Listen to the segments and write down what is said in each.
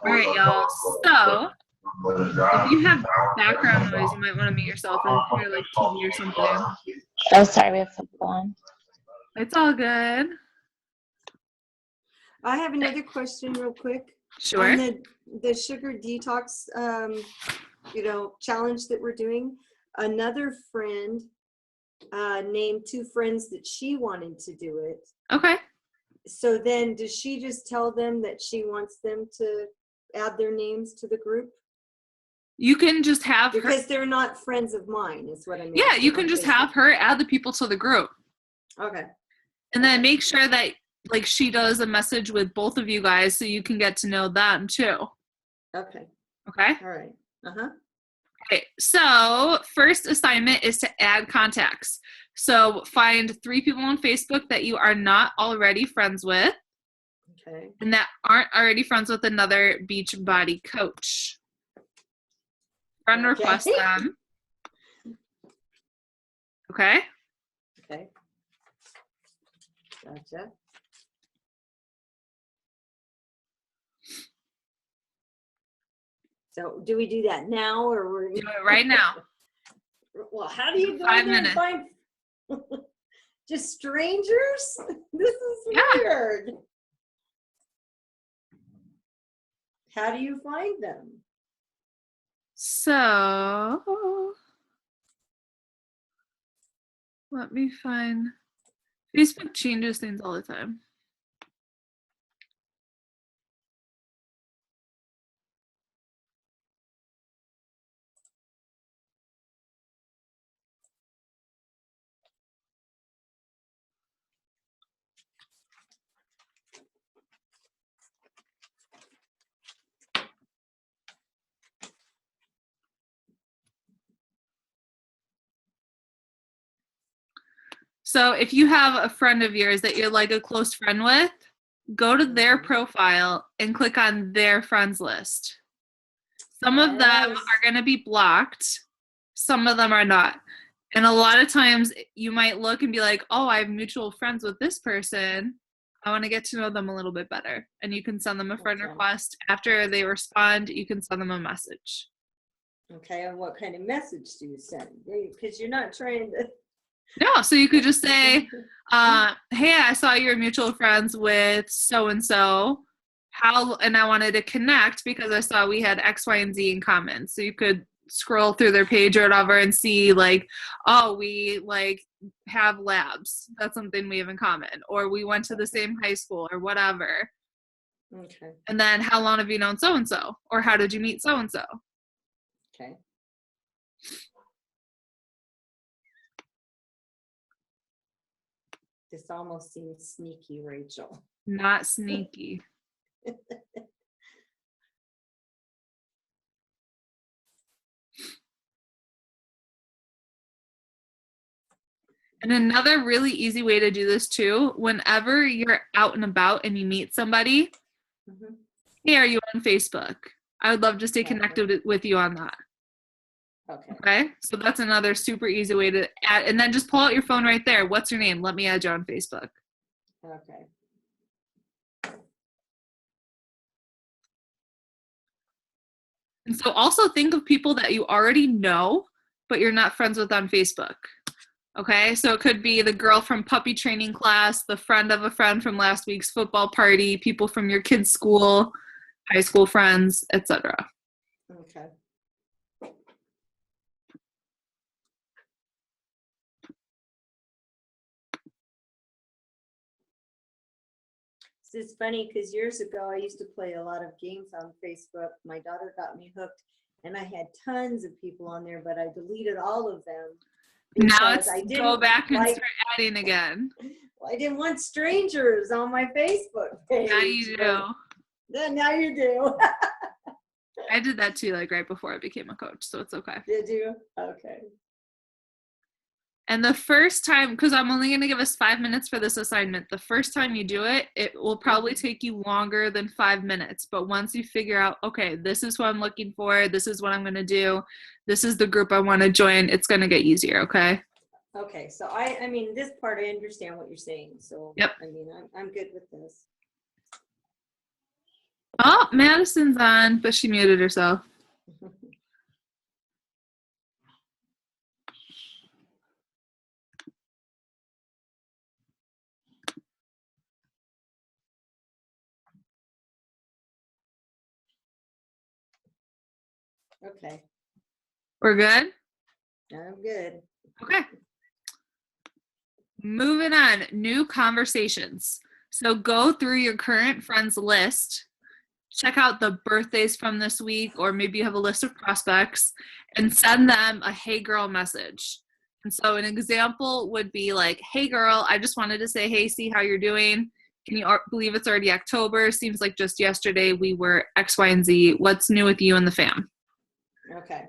All right, y'all. So if you have background noise, you might want to mute yourself and hear like TV or something. Oh, sorry, we have football on. It's all good. I have another question real quick. Sure. On the sugar detox, challenge that we're doing, another friend named two friends that she wanted to do it. Okay. So then does she just tell them that she wants them to add their names to the group? You can just have her. Because they're not friends of mine, is what I mean. Yeah, you can just have her add the people to the group. Okay. And then make sure that like she does a message with both of you guys so you can get to know them too. Okay. Okay? All right. Uh-huh. Okay, so first assignment is to add contacts. So find 3 people on Facebook that you are not already friends with. Okay. And that aren't already friends with another Beachbody coach. Friend request them. Okay? Okay. Gotcha. So do we do that now or we're Do it right now. Well, how do you go 5 there minutes. and find just strangers? This is weird. How do you find them? So let me find. Facebook changes things all the time. So if you have a friend of yours that you're like a close friend with, go to their profile and click on their friends list. Some of them are going to be blocked. Some of them are not. And a lot of times you might look and be like, oh, I have mutual friends with this person. I want to get to know them a little bit better. And you can send them a friend request. After they respond, you can send them a message. Okay, and what kind of message do you send? Because you're not trying to... No, so you could just say, hey, I saw you're mutual friends with so-and-so. And I wanted to connect because I saw we had X, Y, and Z in common. So you could scroll through their page or whatever and see like, oh, we like have labs. That's something we have in common. Or we went to the same high school or whatever. Okay. And then how long have you known so-and-so? Or how did you meet so-and-so? Okay. This almost seems sneaky, Rachel. Not sneaky. And another really easy way to do this too, whenever you're out and about and you meet somebody, hey, are you on Facebook? I would love to stay connected with you on that. Okay. So that's another super easy way to add, and then just pull out your phone right there. What's your name? Let me add you on Facebook. Okay. And so also think of people that you already know, but you're not friends with on Facebook. Okay, so it could be the girl from puppy training class, the friend of a friend from last week's football party, people from your kids' school, high school friends, etc. Okay. It's funny because years ago I used to play a lot of games on Facebook. My daughter got me hooked and I had tons of people on there, but I deleted all of them. Now it's go back and start adding again. Well, I didn't want strangers on my Facebook page. Now you do. Now you do. I did that too, like right before I became a coach, so it's okay. Did you? Okay. And the first time, because I'm only going to give us 5 minutes for this assignment, the first time you do it, it will probably take you longer than 5 minutes. But once you figure out, okay, this is who I'm looking for, this is what I'm going to do, this is the group I want to join, it's going to get easier, okay? Okay, so I mean, this part I understand what you're saying. So, yep. I mean, I'm good with this. Oh, Oh, Madison's on, but she muted herself. Okay, We're good? I'm good. Okay. Moving on, new conversations. So go through your current friends list, check out the birthdays from this week, or maybe you have a list of prospects, and send them a hey girl message. And so an example would be like, hey girl, I just wanted to say, hey, see how you're doing. Can you believe it's already October? Seems like just yesterday we were X, Y, and Z. What's new with you and the fam? Okay.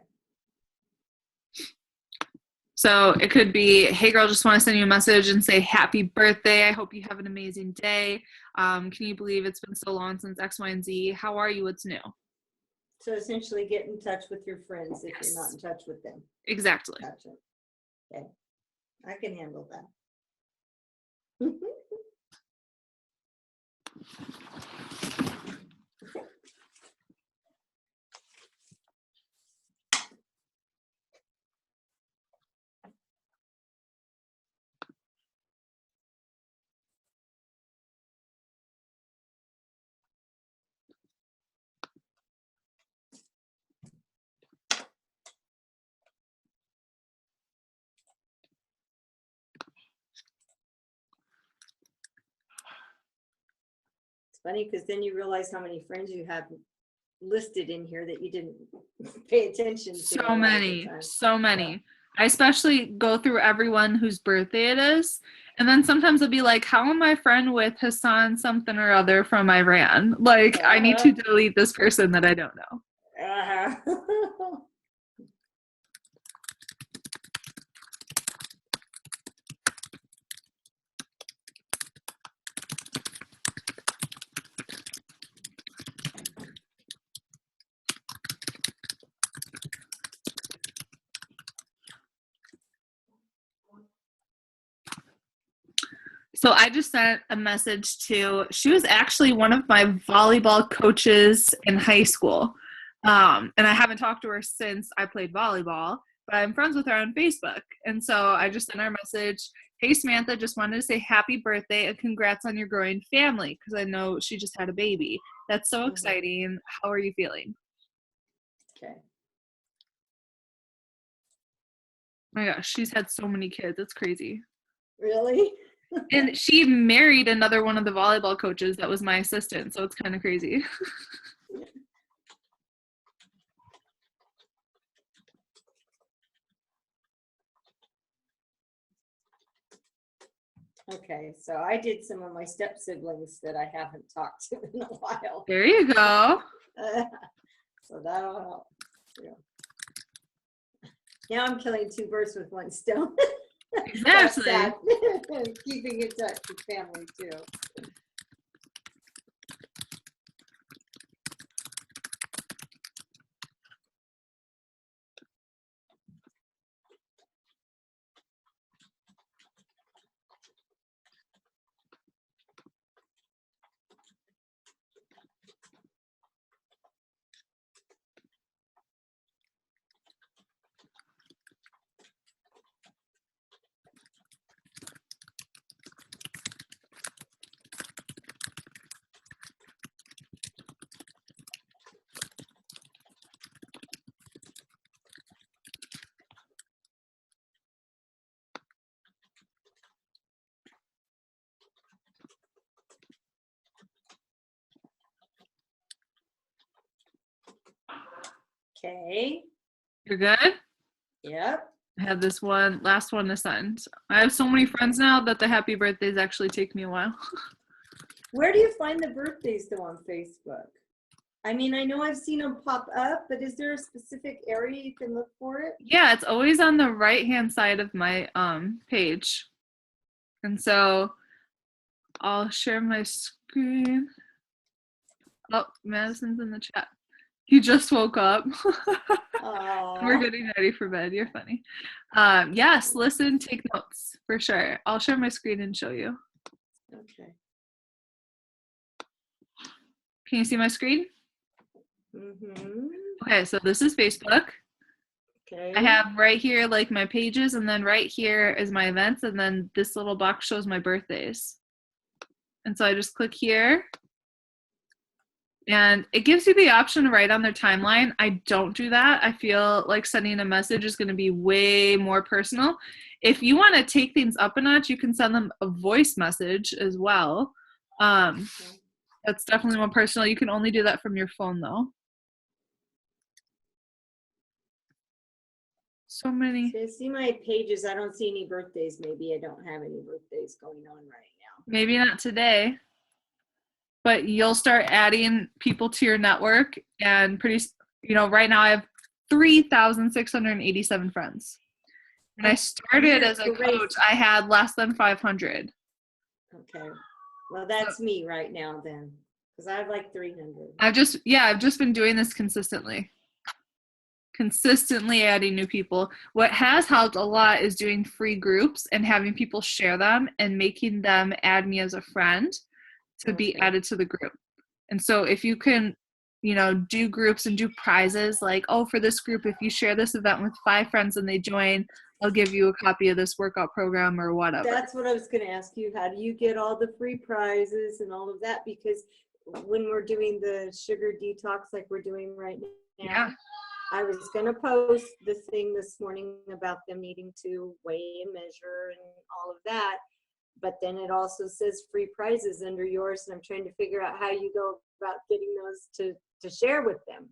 So it could be, hey girl, just want to send you a message and say happy birthday. I hope you have an amazing day. Can you believe it's been so long since X, Y, and Z? How are you? What's new? So essentially get in touch with your friends if Yes. you're not in touch with them. Exactly. Gotcha. Okay. I can handle that. It's funny because then you realize how many friends you have listed in here that you didn't pay attention to. a So lot of the many, time. so many. I especially go through everyone whose birthday it is. And then sometimes I'll be like, how am I friend with Hassan something or other from Iran? Like, I need to delete this person that I don't know. Uh-huh. So I just sent a message to, she was actually one of my volleyball coaches in high school. And I haven't talked to her since I played volleyball, but I'm friends with her on Facebook. And so I just sent her a message, hey, Samantha, just wanted to say happy birthday and congrats on your growing family because I know she just had a baby. That's so exciting. How are you feeling? Okay. Oh my gosh, she's had so many kids. It's crazy. Really? And she married another one of the volleyball coaches that was my assistant. So it's kind of crazy. Okay, so I did some of my step siblings that I haven't talked to in a while. There you go. So that'll help. Yeah. Now I'm killing two birds with one stone. That's Exactly. sad. Keeping in touch with family too. Okay. You're good? Yep. I have this last one to send. I have so many friends now that the happy birthdays actually take me a while. Where do you find the birthdays though on Facebook? I mean, I know I've seen them pop up, but is there a specific area you can look for it? Yeah, it's always on the right-hand side of my page. And so I'll share my screen. Oh, Madison's in the chat. He just woke up. We're getting ready for bed. You're funny. Yes, listen, take notes for sure. I'll share my screen and show you. Okay. Can you see my screen? Mm-hmm. Okay, so this is Facebook. Okay. I have right here like my pages, and then right here is my events, and then this little box shows my birthdays. And so I just click here, and it gives you the option to write on their timeline. I don't do that. I feel like sending a message is going to be way more personal. If you want to take things up a notch, you can send them a voice message as well. That's definitely more personal. You can only do that from your phone, though. So many. So see my pages. I don't see any birthdays. Maybe I don't have any birthdays going on right now. Maybe not today, but you'll start adding people to your network, and right now I have 3,687 friends. When I started as a coach, I had less than 500. Okay. Well, that's me right now then, because I have like 300. I've just been doing this consistently adding new people. What has helped a lot is doing free groups and having people share them and making them add me as a friend to be added to the group. And so if you can, do groups and do prizes like, oh, for this group, if you share this event with 5 friends and they join, I'll give you a copy of this workout program or whatever. That's what I was going to ask you. How do you get all the free prizes and all of that? Because when we're doing the sugar detox like we're doing right now, yeah. I was going to post the thing this morning about them needing to weigh and measure and all of that. But then it also says free prizes under yours. And I'm trying to figure out how you go about getting those to share with them.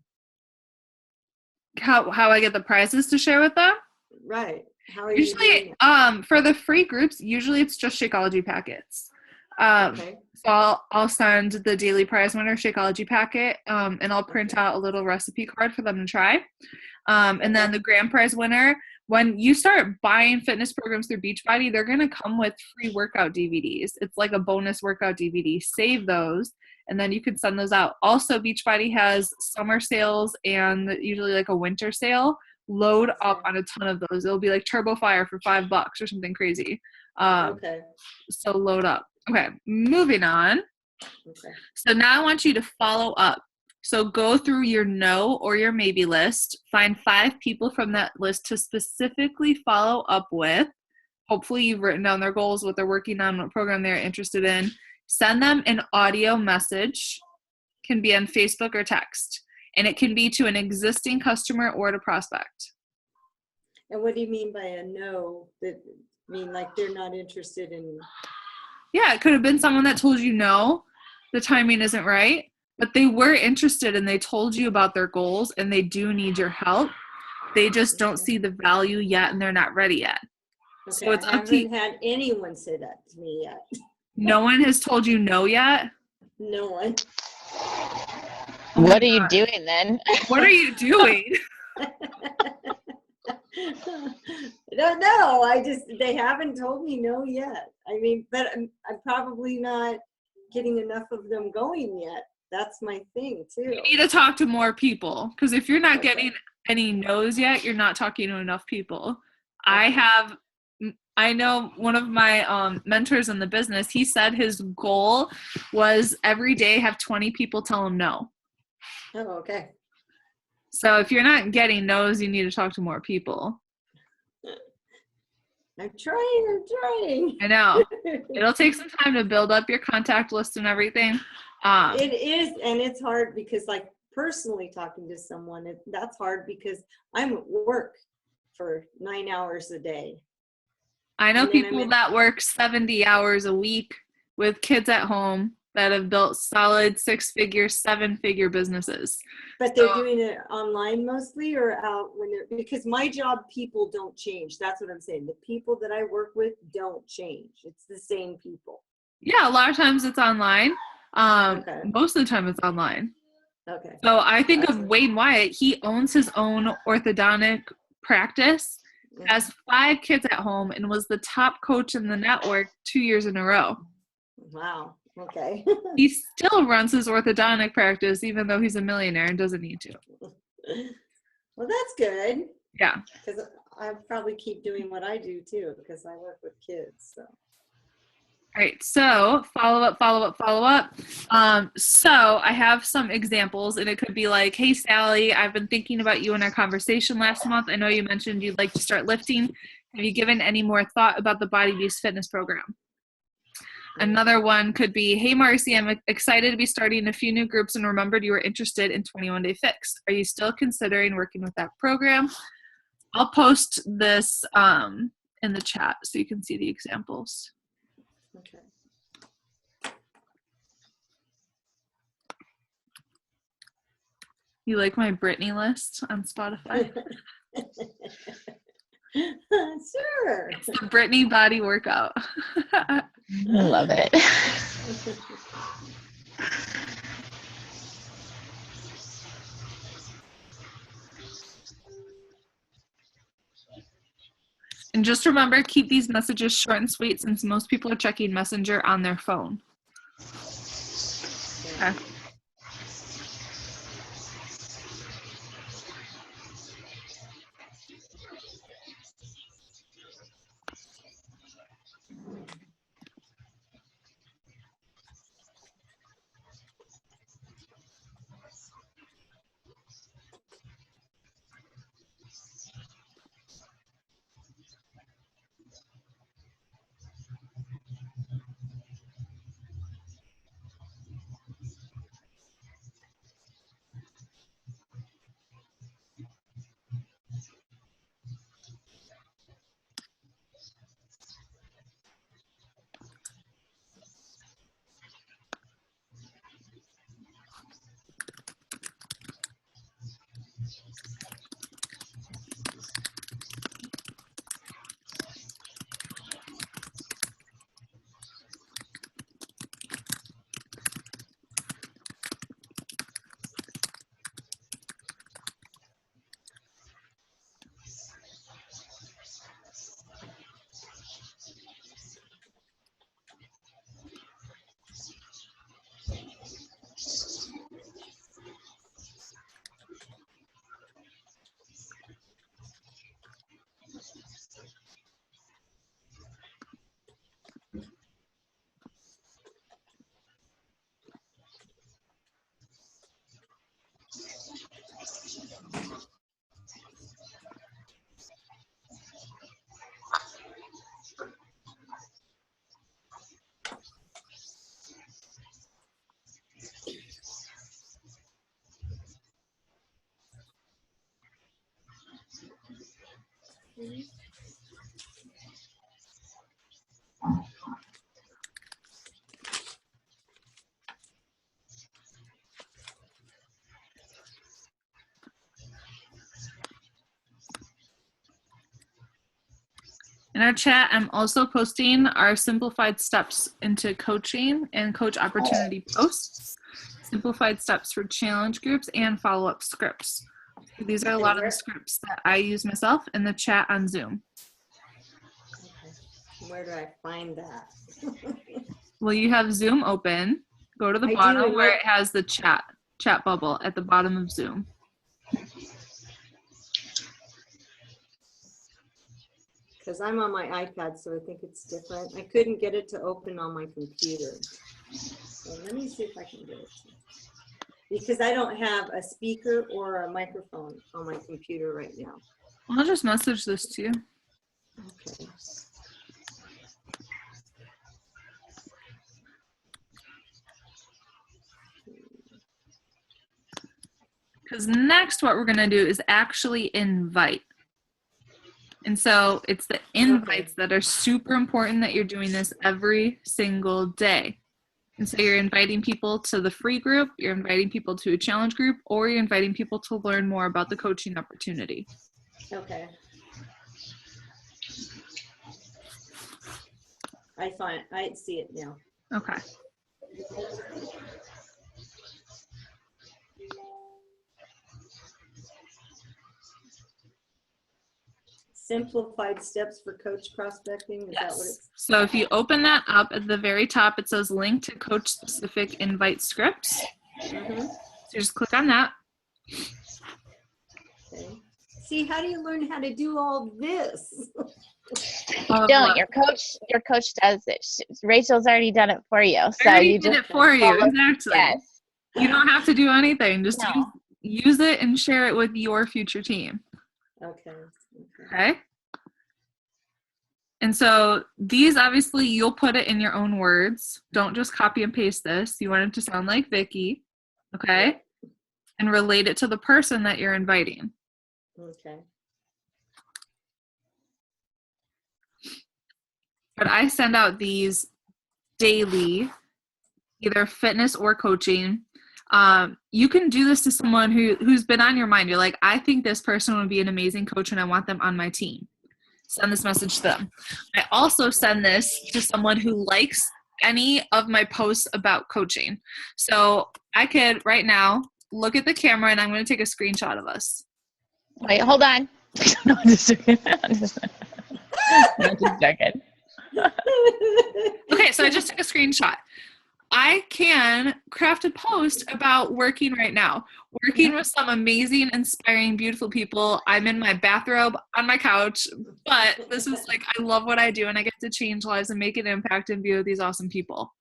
How I get the prizes to share with them? Right. How are usually, for the free groups, usually it's just Shakeology packets. Okay. So I'll send the daily prize winner Shakeology packet, and I'll print out a little recipe card for them to try. And then the grand prize winner, when you start buying fitness programs through Beachbody, they're going to come with free workout DVDs. It's like a bonus workout DVD. Save those, and then you can send those out. Also, Beachbody has summer sales and usually like a winter sale. Load up on a ton of those. It'll be like Turbo Fire for $5 or something crazy. Okay. So load up. Okay, moving on. Okay. So now I want you to follow up. So go through your no or your maybe list. Find 5 people from that list to specifically follow up with. Hopefully you've written down their goals, what they're working on, what program they're interested in. Send them an audio message. Can be on Facebook or text. And it can be to an existing customer or to prospect. And what do you mean by a no? That mean like they're not interested in? Yeah, it could have been someone that told you no, the timing isn't right, but they were interested and they told you about their goals and they do need your help. They just don't see the value yet and they're not ready yet. Okay, So it's I haven't had anyone say that to me yet. No one has told you no yet? No one. Oh my What are you God. doing then? What are you doing? I don't know. They haven't told me no yet. I mean, but I'm probably not getting enough of them going yet. That's my thing too. You need to talk to more people, because if you're not getting any no's yet, you're not talking to enough people. I know one of my mentors in the business, he said his goal was every day have 20 people tell him no. Oh, okay. So if you're not getting no's, you need to talk to more people. I'm trying. I know. It'll take some time to build up your contact list and everything. It is, and it's hard because like personally talking to someone, that's hard because I'm at work for 9 hours a day. I know people that work 70 hours a week with kids at home that have built solid 6-figure, 7-figure businesses. But they're doing it online mostly or out because my job, people don't change. That's what I'm saying. The people that I work with don't change. It's the same people. Yeah, a lot of times it's online. Okay. Most of the time it's online. Okay. So I think of Wayne Wyatt. He owns his own orthodontic practice, has 5 kids at home, and was the top coach in the network 2 years in a row. Wow. Okay. He still runs his orthodontic practice even though he's a millionaire and doesn't need to. Well, that's good. Yeah. Because I probably keep doing what I do too because I work with kids. So. All right, so follow up. So I have some examples, and it could be like, hey, Sally, I've been thinking about you in our conversation last month. I know you mentioned you'd like to start lifting. Have you given any more thought about the Body Beast fitness program? Another one could be, hey, Marcy, I'm excited to be starting a few new groups and remembered you were interested in 21 Day Fix. Are you still considering working with that program? I'll post this in the chat so you can see the examples. Okay. You like my Britney list on Spotify? Sure. It's the Britney body workout. I love it. And just remember, keep these messages short and sweet since most people are checking Messenger on their phone. Okay. In our chat, I'm also posting our simplified steps into coaching and coach opportunity posts, simplified steps for challenge groups, and follow-up scripts. These are a lot of the scripts that I use myself in the chat on Zoom. Okay. Where do I find that? Well, you have Zoom open. Go to the I do, bottom and where what- it has the chat bubble at the bottom of Zoom. Because I'm on my iPad, so I think it's different. I couldn't get it to open on my computer. So let me see if I can get it to. Because I don't have a speaker or a microphone on my computer right now. I'll just message this to you. Okay. Because next what we're going to do is actually invite. And so it's the invites that are super important that you're doing this every single day. And so you're inviting people to the free group, you're inviting people to a challenge group, or you're inviting people to learn more about the coaching opportunity. Okay. I see it now. Okay. Simplified steps for coach prospecting. Is that what Yes. it's? So if you open that up at the very top, it says link to coach specific invite scripts. Mm-hmm. So just click on that. Okay. See, how do you learn how to do all this? Don't. Your coach does it. Rachel's already done it for you. So Already you did just it for you. follow- Exactly. Yes. You don't have to do anything. Just No. use it and share it with your future team. Okay. Okay. And so these, obviously, you'll put it in your own words. Don't just copy and paste this. You want it to sound like Vicky. Okay. And relate it to the person that you're inviting. Okay. But I send out these daily, either fitness or coaching. You can do this to someone who's been on your mind. You're like, I think this person would be an amazing coach and I want them on my team. Send this message to them. I also send this to someone who likes any of my posts about coaching. So I could right now look at the camera and I'm going to take a screenshot of us. Wait, hold on. No, I'm just joking. I'm just joking. Okay, so I just took a screenshot. I can craft a post about working right now, working with some amazing, inspiring, beautiful people. I'm in my bathrobe on my couch, but this is like, I love what I do and I get to change lives and make an impact and be with these awesome people.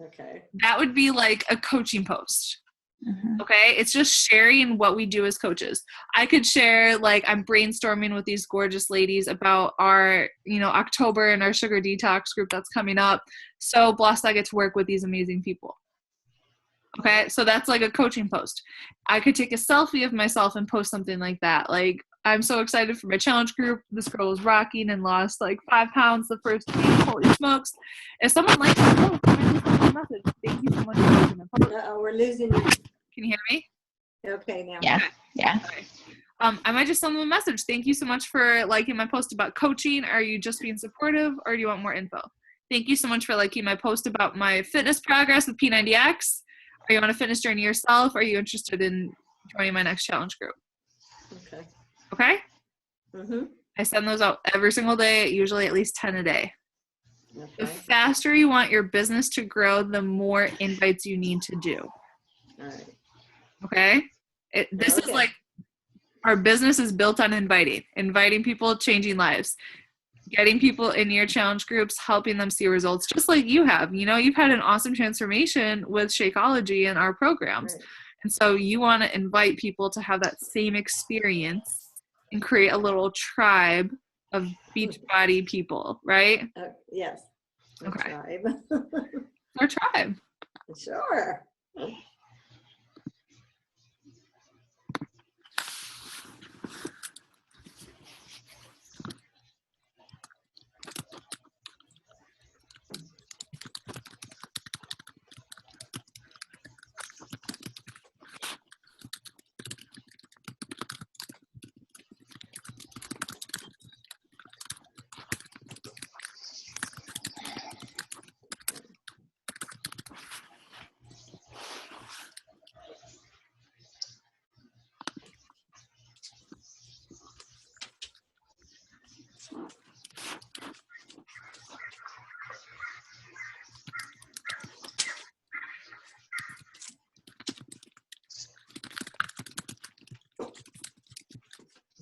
Okay. That would be like a coaching post. Mhm. Okay. It's just sharing what we do as coaches. I could share, like, I'm brainstorming with these gorgeous ladies about our, October and our sugar detox group that's coming up. So blessed I get to work with these amazing people. Okay. So that's like a coaching post. I could take a selfie of myself and post something like that. Like, I'm so excited for my challenge group. This girl was rocking and lost like 5 pounds the first week. Holy smokes. If someone likes the post, I'm going to send them a message. Thank you so much for liking the post. Uh-oh, we're losing you. Can you hear me? Okay, now. Yeah. Okay. Yeah. Okay. I might just send them a message. Thank you so much for liking my post about coaching. Are you just being supportive or do you want more info? Thank you so much for liking my post about my fitness progress with P90X. Are you on a fitness journey yourself? Are you interested in joining my next challenge group? Okay. Okay? Mm-hmm. I send those out every single day, usually at least 10 a day. The Okay. faster you want your business to grow, the more invites you need to do. All right. Okay? This is Okay. like, our business is built on inviting people, changing lives, getting people in your challenge groups, helping them see results, just like you have. You've had an awesome transformation with Shakeology and our programs. Right. And so you want to invite people to have that same experience and create a little tribe of Beachbody people, right? Yes. A Okay. tribe. Our tribe. Sure.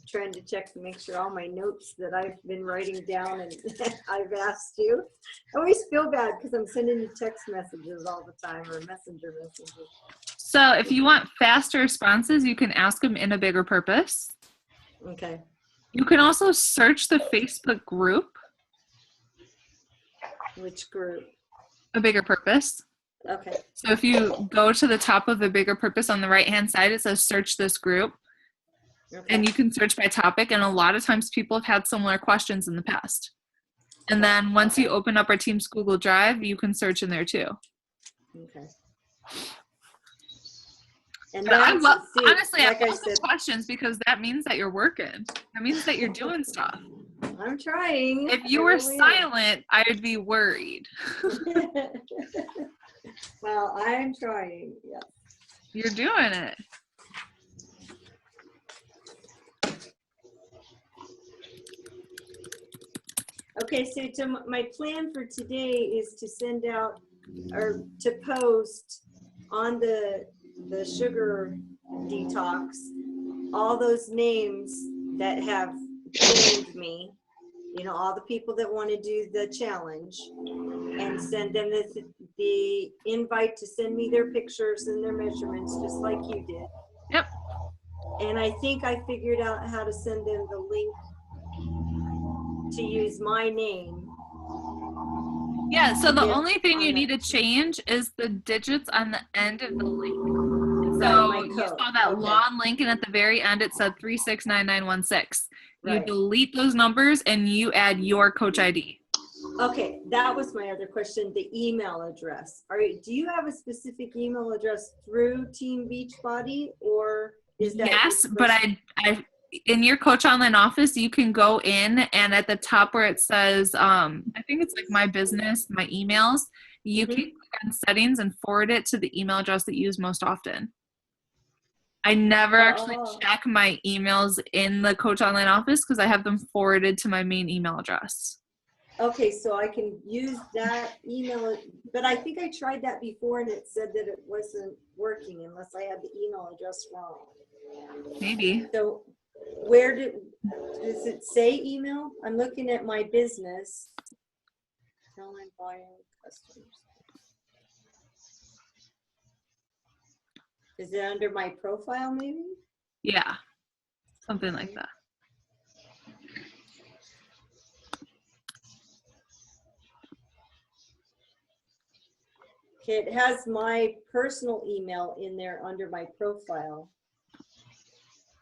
Trying to check to make sure all my notes that I've been writing down and I've asked you. I always feel bad because I'm sending you text messages all the time or messenger messages. So if you want faster responses, you can ask them in a bigger purpose. Okay. You can also search the Facebook group, Which group? a bigger purpose. Okay. So if you go to the top of the bigger purpose on the right-hand side, it says search this group. Okay. And you can search by topic. And a lot of times people have had similar questions in the past. And then once you open up our team's Google Drive, you can search in there too. Okay. And But I that's, see, honestly, like I I love the said, questions because that means that you're working. That means that you're doing stuff. I'm trying. If you I were really am. silent, I would be worried. Well, I'm trying. Yeah. You're doing it. Okay, so my plan for today is to send out or to post on the sugar detox all those names that have joined me, you know, all the people that want to do the challenge, and send them the invite to send me their pictures and their measurements, just like you did. Yep. And I think I figured out how to send them the link to use my name. Yeah, so the Yeah, only thing you on need the- to change is the digits on the end of the link. Right, So my you code. saw that Okay. long link, and at the very end it said 369916. You Right. delete those numbers and you add your coach ID. Okay, that was my other question, the email address. Do you have a specific email address through Team Beachbody, or is that? Yes, your but person- I in your coach online office, you can go in, and at the top where it says, I think it's like my business, my emails, you can click on settings and forward it to the email address that you use most often. I never actually Oh. check my emails in the coach online office because I have them forwarded to my main email address. Okay, so I can use that email, but I think I tried that before and it said that it wasn't working unless I had the email address wrong. Maybe. So does it say email? I'm looking at my business. Online buying customers. Is it under my profile maybe? Yeah, something like that. Okay, it has my personal email in there under my profile.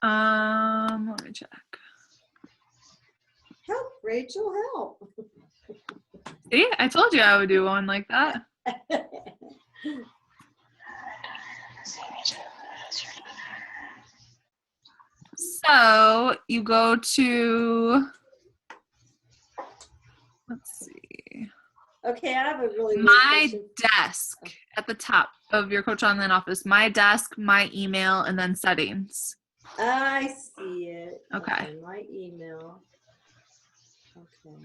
Let me check. Help, Rachel, help. See, I told you I would do one like that. So you go to, let's see, Okay, I have a really weird my question. desk at the top of your coach online office, my desk, my email, and then settings. I see it. Okay. My email. Okay.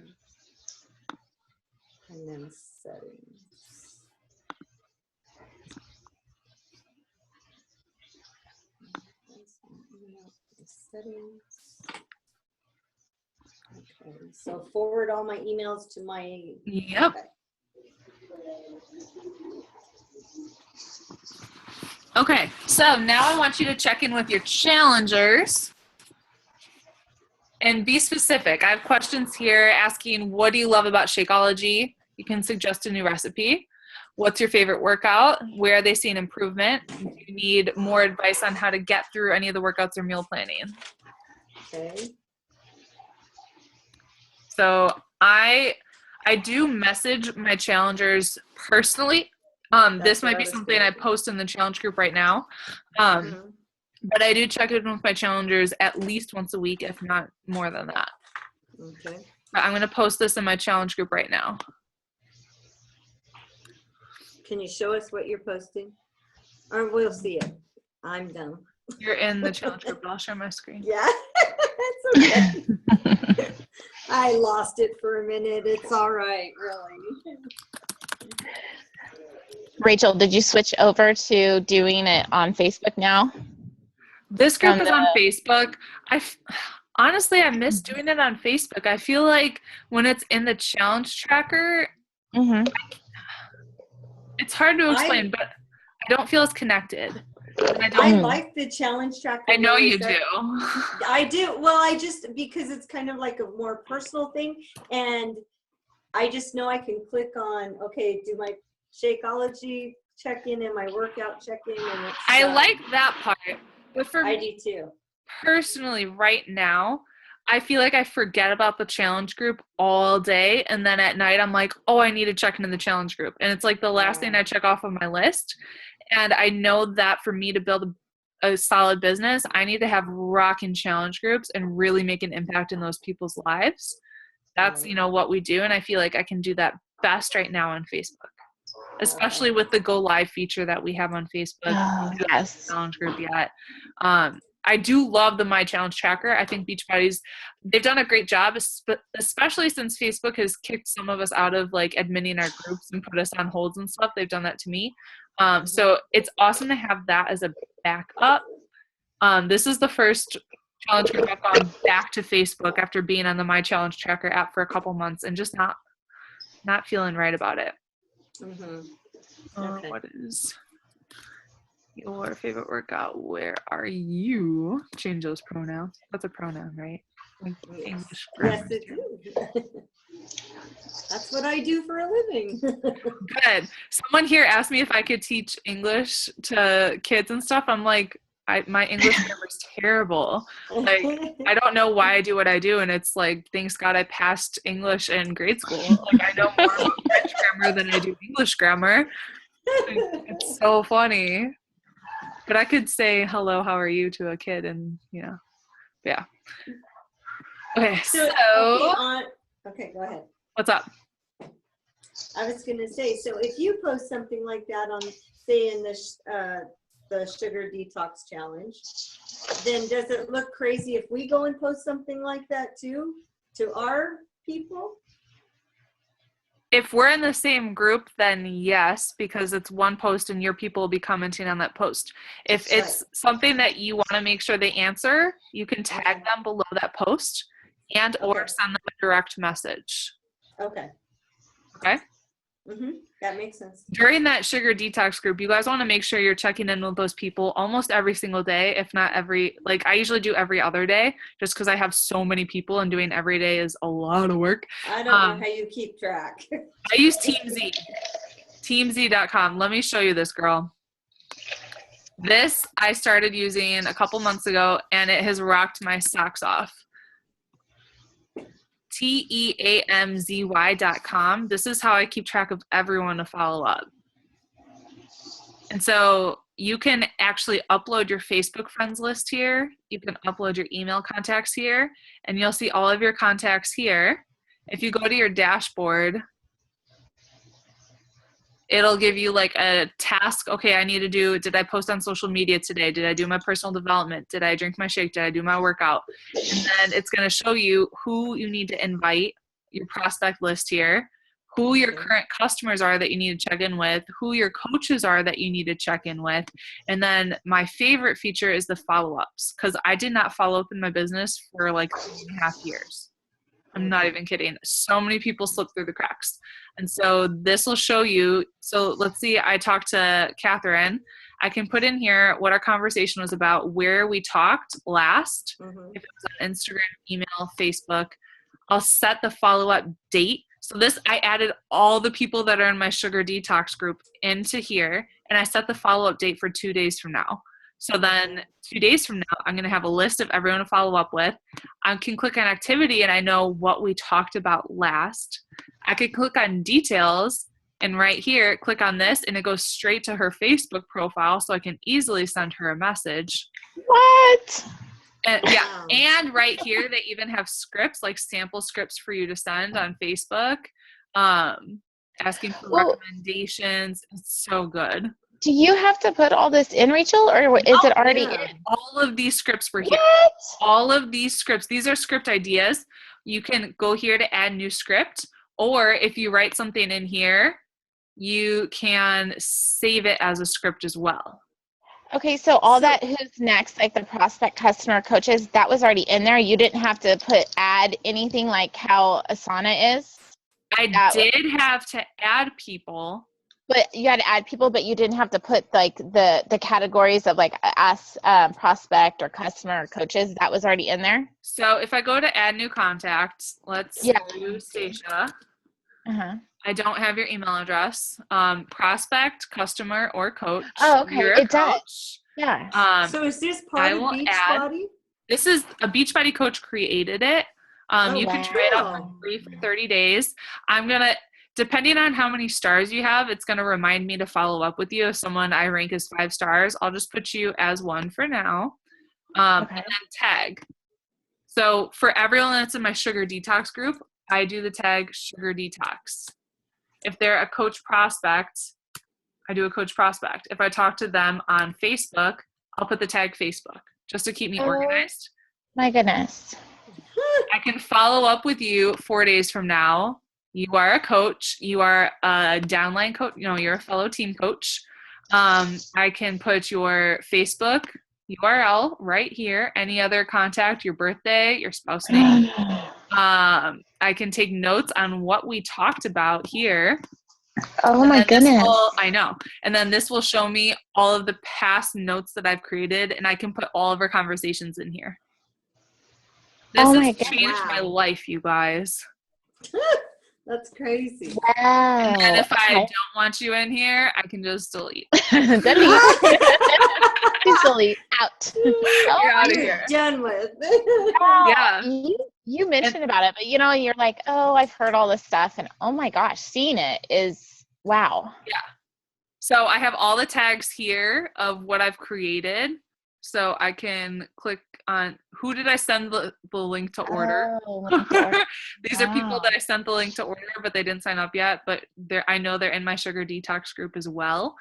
And then settings. Settings. Okay, so forward all my emails to my. Yep. Okay. Okay, so now I want you to check in with your challengers and be specific. I have questions here asking, what do you love about Shakeology? You can suggest a new recipe. What's your favorite workout? Where are they seeing improvement? Do you need more advice on how to get through any of the workouts or meal planning? Okay. So I do message my challengers personally. This That's might what be I was something I thinking. post in the challenge group right now. Mhm. But I do check in with my challengers at least once a week, if not more than that. Okay. But I'm going to post this in my challenge group right now. Can you show us what you're posting? Or we'll see it. I'm done. You're in the challenge group, but I'll share my screen. Yeah, that's okay. I lost it for a minute. It's all right, really. Rachel, did you switch over to doing it on Facebook now? This group On is on Facebook. Honestly, I miss doing it on Facebook. I feel like when it's in the challenge tracker, Mm-hmm. it's hard to explain, but I don't feel as connected. And I I don't. like the challenge tracker. I know more. you Is that- do. I do. Well, I just, because it's kind of like a more personal thing. And I just know I can click on, okay, do my Shakeology check-in and my workout check-in. And it's I done. like that part. But for I me do too. personally, right now, I feel like I forget about the challenge group all day. And then at night, I'm like, oh, I need to check into the challenge group. And it's like the last thing I check off of my list. And I know that for me to build a solid business, I need to have rockin' challenge groups and really make an impact in those people's lives. That's, Right. you know, what we do. And I feel like I can do that best right now on Facebook, especially with the go live feature that we have on Facebook. Oh, yes. Challenge group yet. I do love the My Challenge Tracker. I think Beachbody's, they've done a great job, especially since Facebook has kicked some of us out of like admitting our groups and put us on holds and stuff. They've done that to me. So it's awesome to have that as a backup. This is the first challenge group. I've gone back to Facebook after being on the My Challenge Tracker app for a couple months and just not feeling right about it. Mhm. Okay. What is your favorite workout? Where are you? Change those pronouns. That's a pronoun, right? Like Yes. English Yes, grammar. it is. That's what I do for a living. Good. Someone here asked me if I could teach English to kids and stuff. I'm like, my English grammar is terrible. Like, I don't know why I do what I do, and it's like, thanks God I passed English in grade school. Like, I know more about French grammar than I do English grammar. It's so funny. But I could say hello, how are you to a kid, and yeah. Okay, so okay, go ahead. what's up? I was going to say, so if you post something like that on, say, in the Sugar Detox Challenge, then does it look crazy if we go and post something like that too to our people? If we're in the same group, then yes, because it's one post and your people will be commenting on that post. If it's something that you want to make sure they answer, you can tag them below that post and or send them a direct message. Okay. Okay? That makes sense. During that sugar detox group, you guys want to make sure you're checking in with those people almost every single day, if not every, like I usually do every other day, just because I have so many people and doing every day is a lot of work. I don't know how you keep track. I use TeamZ, teamz.com. Let me show you this, girl. This I started using a couple months ago, and it has rocked my socks off. teamzy.com. This is how I keep track of everyone to follow up. And so you can actually upload your Facebook friends list here. You can upload your email contacts here, and you'll see all of your contacts here. If you go to your dashboard, it'll give you like a task. Okay, I need to do, did I post on social media today? Did I do my personal development? Did I drink my shake? Did I do my workout? And then it's going to show you who you need to invite, your prospect list here, who your current customers are that you need to check in with, who your coaches are that you need to check in with. And then my favorite feature is the follow-ups, because I did not follow up in my business for like 3.5 years. I'm not even kidding. So many people slip through the cracks. And so this will show you. So let's see, I talked to Catherine. I can put in here what our conversation was about, where we talked last, if it was on Instagram, email, Facebook. I'll set the follow-up date. So this, I added all the people that are in my sugar detox group into here, and I set the follow-up date for 2 days from now. So then 2 days from now, I'm going to have a list of everyone to follow up with. I can click on activity and I know what we talked about last. I could click on details and right here, click on this and it goes straight to her Facebook profile so I can easily send her a message. What? And, yeah, and right here, they even have scripts, like sample scripts for you to send on Facebook, asking for recommendations. It's so good. Do you have to put all this in, Rachel, or is it already in? All of these scripts were here. What? All of these scripts, these are script ideas. You can go here to add new script, or if you write something in here, you can save it as a script as well. Okay, so all that who's next, like the prospect, customer, coaches, that was already in there. You didn't have to add anything like how Asana is? I did have to add people. But you had to add people, but you didn't have to put like the categories of like us, prospect or customer or coaches. That was already in there. So if I go to add new contacts, let's do Stacia. I don't have your email address. Prospect, customer, or coach. Oh, okay. You're It coach. does. Yeah. So is this part of Beachbody? This is a Beachbody coach created it. You can try it out for free for 30 days. I'm going to, depending on how many stars you have, it's going to remind me to follow up with you. If someone I rank as 5 stars, I'll just put you as 1 for now. And then tag. So for everyone that's in my sugar detox group, I do the tag sugar detox. If they're a coach prospect, I do a coach prospect. If I talk to them on Facebook, I'll put the tag Facebook just to keep me organized. My goodness. I can follow up with you 4 days from now. You are a coach. You are a downline coach. You know, you're a fellow team coach. I can put your Facebook URL right here. Any other contact, your birthday, your spouse name. I can take notes on what we talked about here. Oh And my then this goodness. I know. And then this will show me all of the past notes that I've created, and I can put all of our conversations in here. This Oh has my God. changed my Wow. life, you guys. That's crazy. Wow. And if I Okay. don't want you in here, I can just delete. Delete. Please delete. Out. Oh You're out of You're here. done with. wow. Yeah. You mentioned about it, but you're like, oh, I've heard all this stuff, and oh my gosh, seeing it is wow. So I have all the tags here of what I've created. So I can click on who did I send the link to order. Oh, link to order. These are people Wow. that I sent the link to order, but they didn't sign up yet. But I know they're in my sugar detox group as well.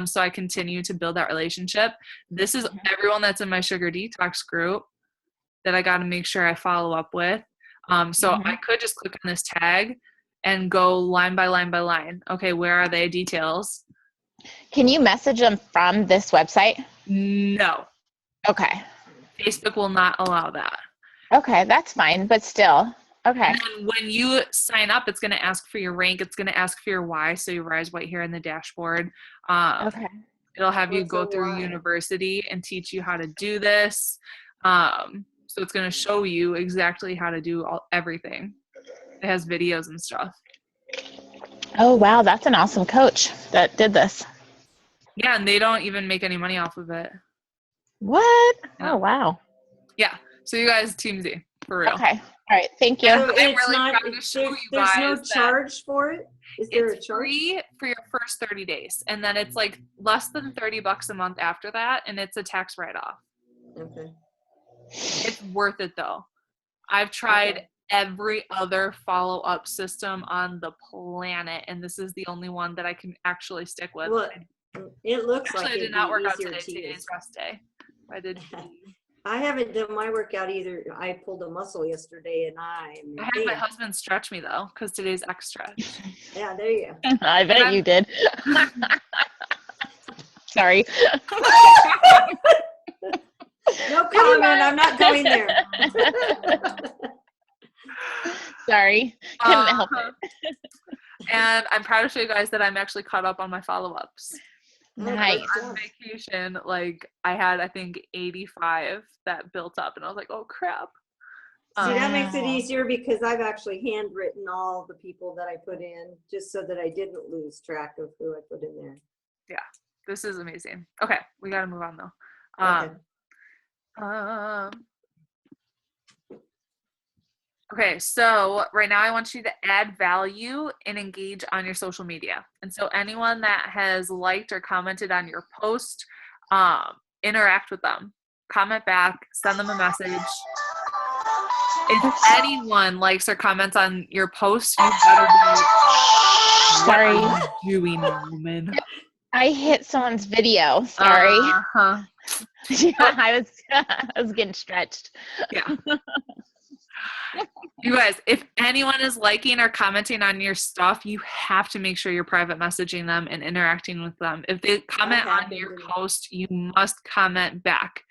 So I continue to build that relationship. This is Mhm. everyone that's in my sugar detox group that I got to make sure I follow up with. So Mhm. I could just click on this tag and go line by line by line. Okay, where are they? Details. Can you message them from this website? No, Okay. Facebook will not allow that. Okay, that's fine, but still. Okay. And then when you sign up, it's going to ask for your rank. It's going to ask for your why. So your why is right here in the dashboard. Okay. It'll have you What's go a through why? university and teach you how to do this. So it's going to show you exactly how to do everything. It has videos and stuff. Oh, wow, that's an awesome coach that did this. Yeah, and they don't even make any money off of it. What? No. Oh, wow. Yeah. So you guys, Team Z, for real. Okay. All right. Thank you. So I'm it's really not, proud to show you there's no guys that charge for it? Is there a It's charge? free for your first 30 days, and then it's like less than $30 a month after that, and it's a tax write-off. Okay. It's worth it though. I've tried Okay. every other follow-up system on the planet, and this is the only one that I can actually stick with. Well, it looks Actually, like I did it'd not be work out easier today. to Today's use. rest day. I did. I haven't done my workout either. I pulled a muscle yesterday and I I'm had my husband stretch me though, because today's extra. Yeah, there you I bet you did. Sorry. go. No comment. I'm not going there. Sorry. Couldn't help it. And I'm proud to show you guys that I'm actually caught up on my follow-ups. Nice. On vacation, like I had, I think 85 that built up, and I was like, oh crap. See, that makes it Wow. easier because I've actually handwritten all the people that I put in just so that I didn't lose track of who I put in there. This is amazing. Okay, we got to move on though. Okay. Okay, so right now I want you to add value and engage on your social media. And so anyone that has liked or commented on your post, interact with them, comment back, send them a message. If anyone likes or comments on your post, you better be. Sorry. What are you doing, woman? I hit someone's video. Sorry. Uh-huh. I was getting stretched. Yeah. You guys, if anyone is liking or commenting on your stuff, you have to make sure you're private messaging them and interacting with them. If they comment have on been your doing post, you must comment back.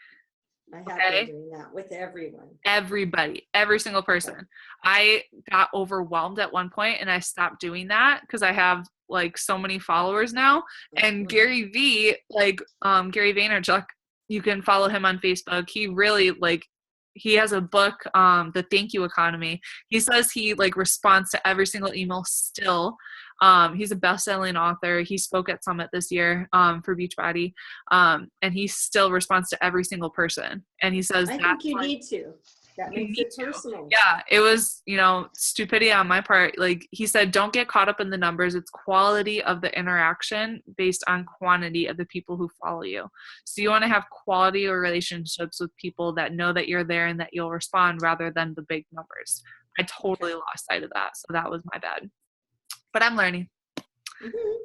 I have Okay. been doing that with everyone. Everybody, every single person. I got overwhelmed at one point and I stopped doing that because I have like so many followers now. And Mhm. Gary V, like Gary Vaynerchuk, you can follow him on Facebook. He really he has a book, The Thank You Economy. He says he like responds to every single email still. He's a best-selling author. He spoke at Summit this year for Beachbody, and he still responds to every single person. And he says I think that's you like, need to. That you makes need it to. personal. yeah, it was, stupidity on my part. Like he said, don't get caught up in the numbers. It's quality of the interaction based on quantity of the people who follow you. So you want to have quality or relationships with people that know that you're there and that you'll respond rather than the big numbers. I totally lost sight of that. So that was my bad. But I'm learning. Mhm.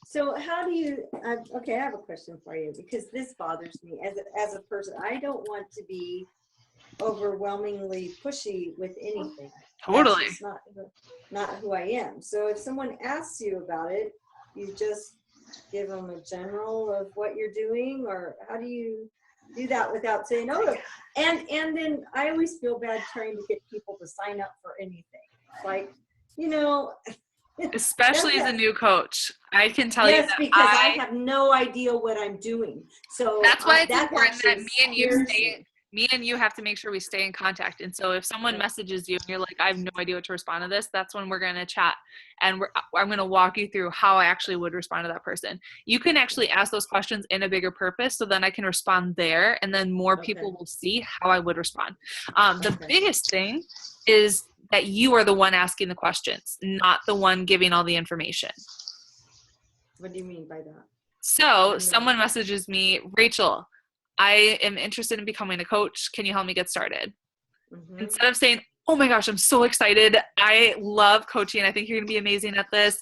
So how do you, okay, I have a question for you because this bothers me as a person. I don't want to be overwhelmingly pushy with anything. Totally. That's just not who I am. So if someone asks you about it, you just give them a general of what you're doing, or how do you do that without saying, oh, and then I always feel bad trying to get people to sign up for anything. Like, you know, Especially as a new coach, I can tell you yes, that because I have no idea what I'm doing. So that's why it's that important that actually me and you have to make sure we stay in contact. And so if someone messages you and you're like, I have no idea what to respond to this, that's when we're going to chat. And I'm going to walk you through how I actually would respond to that person. You can actually ask those questions in a bigger purpose. So then I can respond there. And then more people will see how I would respond. The biggest thing is that you are the one asking the questions, not the one giving all the information. What do you mean by that? So someone messages me, Rachel, I am interested in becoming a coach. Can you help me get started? Mm-hmm. Instead of saying, oh my gosh, I'm so excited. I love coaching. I think you're going to be amazing at this.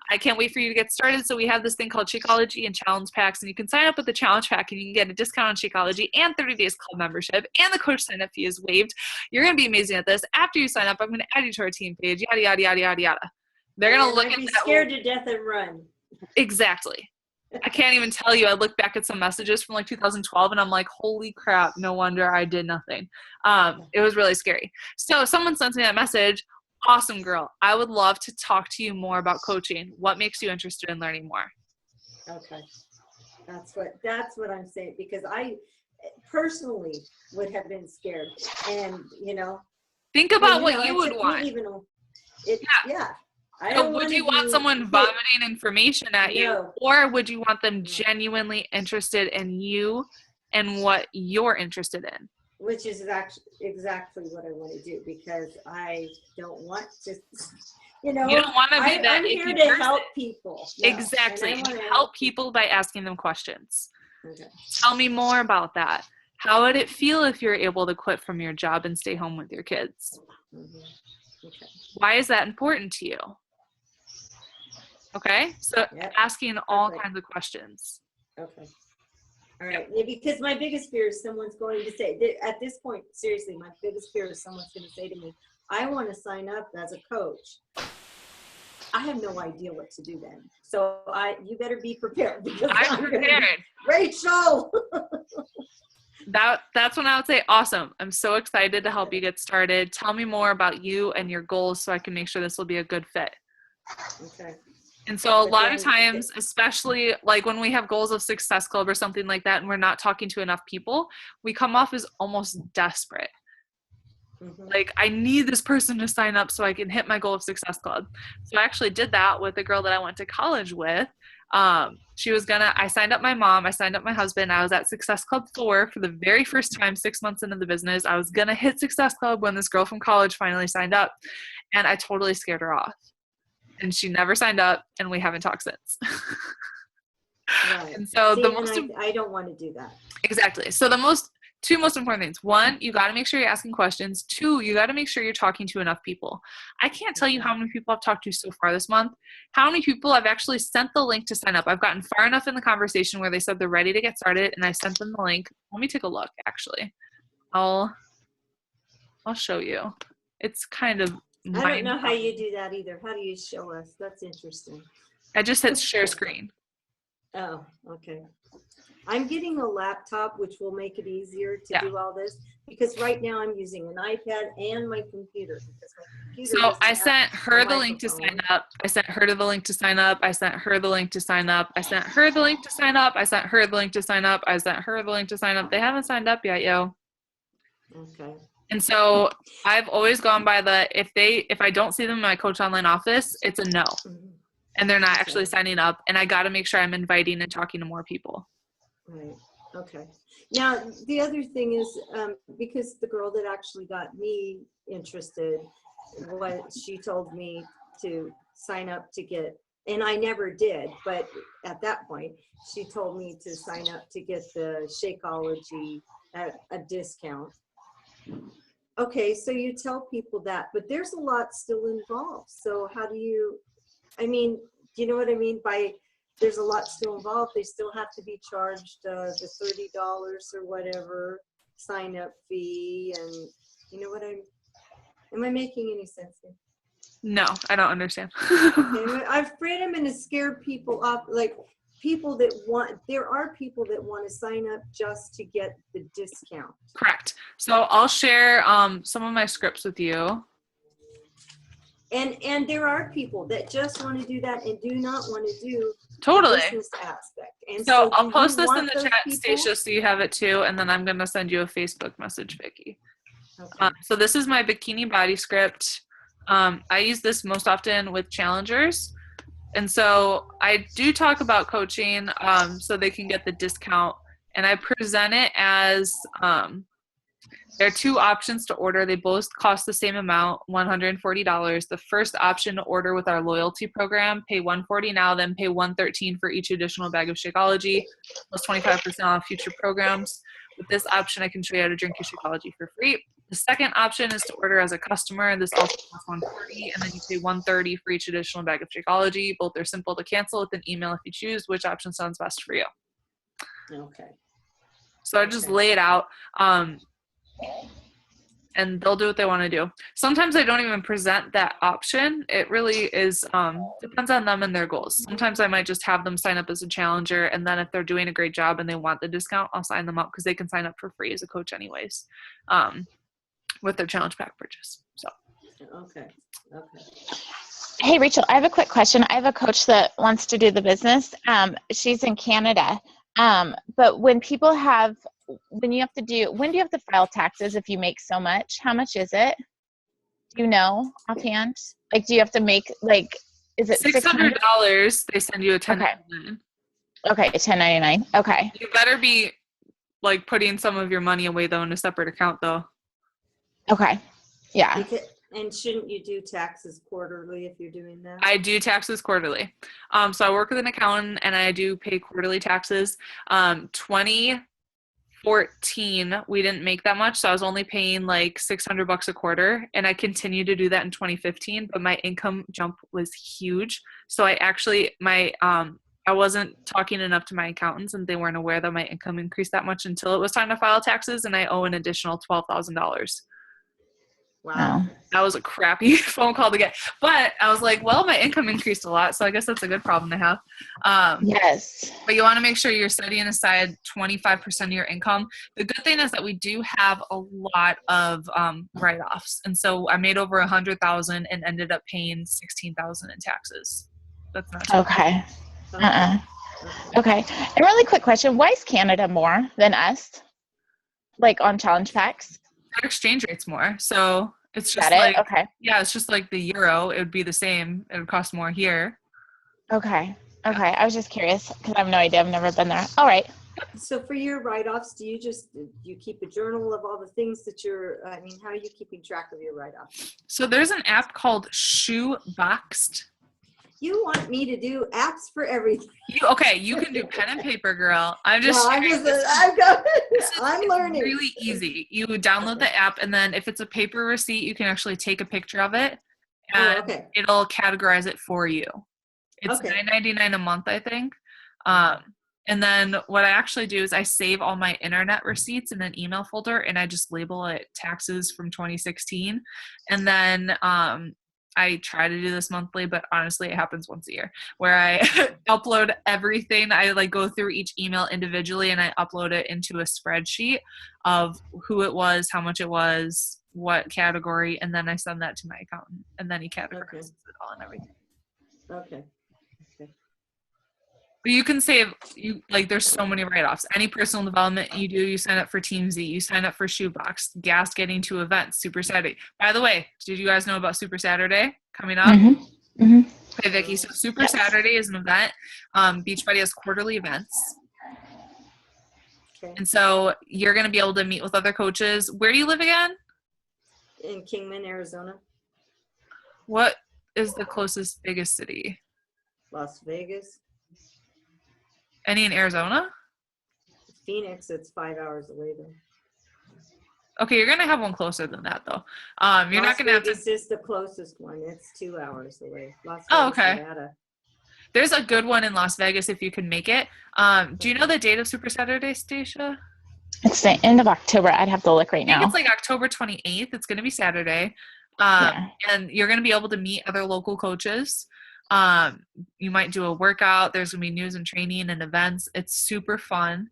I can't wait for you to get started. So we have this thing called Shakeology and challenge packs, and you can sign up with the challenge pack and you can get a discount on Shakeology and 30 days club membership, and the coach sign up fee is waived. You're going to be amazing at this. After you sign up, I'm going to add you to our team page, yada, yada, yada, yada, yada. They're going to look at that. Scared to death and run. Exactly. I can't even tell you. I look back at some messages from like 2012 and I'm like, holy crap, no wonder I did nothing. It was really scary. So someone sends me that message. Awesome, girl. I would love to talk to you more about coaching. What makes you interested in learning more? Okay. That's what I'm saying, because I personally would have been scared. And, you know, think about what you would want. Would you want someone vomiting information at you, or would you want them genuinely interested in you and what you're interested in? Which is exactly what I want to do, because I don't want to, you don't want to be that. I'm here to help people. Exactly. And you help people by asking them questions. Okay. Tell me more about that. How would it feel if you're able to quit from your job and stay home with your kids? Mm-hmm. Okay. Why is that important to you? Okay, so asking all kinds of questions. Okay. All right. Yeah, because my biggest fear is someone's going to say, at this point, seriously, my biggest fear is someone's going to say to me, I want to sign up as a coach. I have no idea what to do then. So you better be prepared. Because I'm prepared. Rachel! That's when I would say, awesome. I'm so excited to help you get started. Tell me more about you and your goals so I can make sure this will be a good fit. Okay. And so a lot of times, especially like when we have goals of Success Club or something like that, and we're not talking to enough people, we come off as almost desperate. Mm-hmm. Like, I need this person to sign up so I can hit my goal of Success Club. So I actually did that with the girl that I went to college with. I signed up my mom, I signed up my husband. I was at Success Club 4 for the very first time, 6 months into the business. I was going to hit Success Club when this girl from college finally signed up, and I totally scared her off. And she never signed up, and we haven't talked since. Right. And so I don't want to do that. Exactly. So two most important things. One, you got to make sure you're asking questions. Two, you got to make sure you're talking to enough people. I can't tell you how many people I've talked to so far this month, how many people I've actually sent the link to sign up. I've gotten far enough in the conversation where they said they're ready to get started, and I sent them the link. Let me take a look, actually. I'll show you. It's kind of I don't know how you do that either. How do you show us? That's interesting. I just hit share screen. Oh, okay. I'm getting a laptop, which will make it easier to do all this, because right now I'm using an iPad and my computer. So I sent her the link to sign up. I sent her the link to sign up. I sent her the link to sign up. I sent her the link to sign up. I sent her the link to sign up. I sent her the link to sign up. They haven't signed up yet, yo. Okay. And so I've always gone by if I don't see them in my Coach Online office, it's a no. Mm-hmm. And they're not actually signing up. And I got to make sure I'm inviting and talking to more people. Right. Okay. Now, the other thing is, because the girl that actually got me interested, she told me to sign up to get, and I never did, but at that point, she told me to sign up to get the Shakeology at a discount. Okay, so you tell people that, but there's a lot still involved. So how do you, do you know what I mean? By there's a lot still involved. They still have to be charged the $30 or whatever sign up fee, and you know what am I making any sense here? No, I don't understand. Okay, I'm afraid I'm going to scare people off. Like there are people that want to sign up just to get the discount. Correct. So I'll share some of my scripts with you. And there are people that just want to do that and do not want to do Totally. the business aspect. And So do I'll you post this in want the those chat, people? Stacia, so you have it too, and then I'm going to send you a Facebook message, Vicki. Okay. So this is my bikini body script. I use this most often with challengers. And so I do talk about coaching so they can get the discount. And I present it as there are two options to order. They both cost the same amount, $140. The first option to order with our loyalty program, pay $140 now, then pay $113 for each additional bag of Shakeology, plus 25% off future programs. With this option, I can show you how to drink your Shakeology for free. The second option is to order as a customer. This also costs $140, and then you pay $130 for each additional bag of Shakeology. Both are simple to cancel with an email if you choose. Which option sounds best for you? Okay. So I just Okay. lay it out. And they'll do what they want to do. Sometimes I don't even present that option. It really is depends on them and their goals. Sometimes I might just have them sign up as a challenger, and then if they're doing a great job and they want the discount, I'll sign them up because they can sign up for free as a coach anyways with their challenge pack purchase. So Okay. Hey, Rachel, I have a quick question. I have a coach that wants to do the business. She's in Canada. But when do you have to file taxes if you make so much? How much is it? Do you know offhand? Like, do you have to make, like, is it $600? They send you a 1099. Okay, 1099. Okay. You better be like putting some of your money away though in a separate account though. Okay. Yeah. And shouldn't you do taxes quarterly if you're doing that? I do taxes quarterly. So I work with an accountant and I do pay quarterly taxes. 2014, we didn't make that much. So I was only paying like $600 a quarter, and I continued to do that in 2015, but my income jump was huge. So I actually, I wasn't talking enough to my accountants, and they weren't aware that my income increased that much until it was time to file taxes, and I owe an additional $12,000. Wow. That was a crappy phone call to get. But I was like, well, my income increased a lot, so I guess that's a good problem to have. Yes. But you want to make sure you're setting aside 25% of your income. The good thing is that we do have a lot of write-offs. And so I made over $100,000 and ended up paying $16,000 in taxes. That's not too Okay. Okay. And really quick question. Why is Canada more than us? Like on challenge packs? Their exchange rate's more. So it's just Got it? Okay. Yeah, it's just like the euro. It would be the same. It would cost more here. Okay. Okay. I was just curious because I have no idea. I've never been there. All right. So for your write-offs, do you keep a journal of all the things that how are you keeping track of your write-offs? So there's an app called Shoeboxed. You want me to do apps for everything. You can do pen and paper, girl. I'm learning. Really easy. You download the app, and then if it's a paper receipt, you can actually take a picture of it, and it'll categorize it for you. It's $9.99 a month, I think. And then what I actually do is I save all my internet receipts in an email folder, and I just label it taxes from 2016. And then I try to do this monthly, but honestly, it happens once a year where I upload everything. I go through each email individually, and I upload it into a spreadsheet of who it was, how much it was, what category, and then I send that to my accountant, and then he categorizes it all and everything. Okay. But you can save, there's so many write-offs. Any personal development you do, you sign up for Team Z, you sign up for Shoebox, gas getting to events, Super Saturday. By the way, did you guys know about Super Saturday coming up? Mm-hmm. Mm-hmm. Okay, Vicki, so Super Saturday is an event. Beachbody has quarterly events. Okay. And so you're going to be able to meet with other coaches. Where do you live again? In Kingman, Arizona. What is the closest, biggest city? Las Vegas. Any in Arizona? Phoenix, it's 5 hours away though. Okay, you're gonna have one closer than that though. You're not gonna have to. Las Vegas is the closest one. It's 2 hours away. Las Vegas, Oh, okay. Nevada. There's a good one in Las Vegas if you can make it. Do you know the date of Super Saturday, Stacia? It's the end of October. I'd have to look right I think now. it's like October 28th. It's going to be Saturday. Yeah. And you're going to be able to meet other local coaches. You might do a workout. There's going to be news and training and events. It's super fun.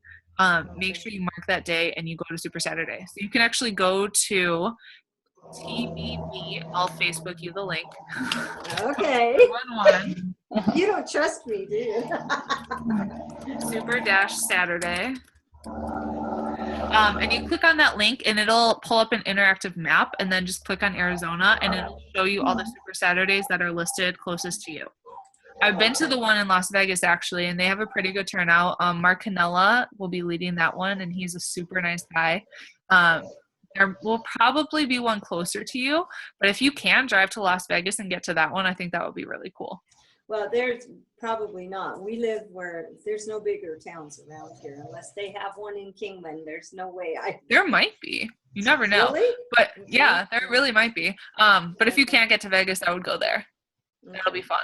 Make sure you mark that day and you go to Super Saturday. So you can actually go to TBB. I'll Facebook you the link. Okay. 1-1. You don't trust me, do you? Super-Saturday. And you click on that link and it'll pull up an interactive map, and then just click on Arizona and it'll show you all the Super Saturdays that are listed closest to you. I've been to the one in Las Vegas actually, and they have a pretty good turnout. Mark Canella will be leading that one, and he's a super nice guy. There will probably be one closer to you, but if you can drive to Las Vegas and get to that one, I think that would be really cool. Well, there's probably not. We live where there's no bigger towns around here. Unless they have one in Kingman, there's no way There might be. You never know. Really? But yeah, there really might be. But if you can't get to Vegas, I would go there. That'll be fun.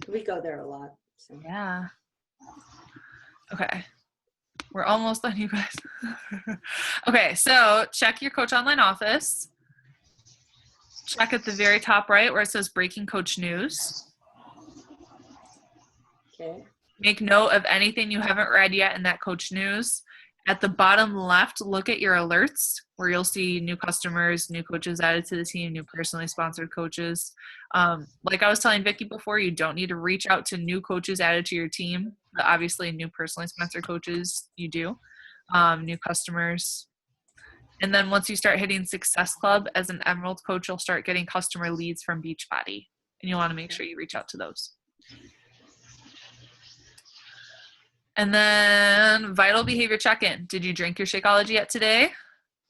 We go there a lot. So. Yeah. Okay. We're almost done, you guys. Okay, so check your Coach Online office. Check at the very top right where it says Breaking Coach News. Okay. Make note of anything you haven't read yet in that Coach News. At the bottom left, look at your alerts where you'll see new customers, new coaches added to the team, new personally sponsored coaches. Like I was telling Vicki before, you don't need to reach out to new coaches added to your team. But obviously, new personally sponsored coaches, you do. New customers. And then once you start hitting Success Club as an Emerald coach, you'll start getting customer leads from Beachbody. And you want to make sure you reach out to those. And then Vital Behavior Check-In. Did you drink your Shakeology yet today?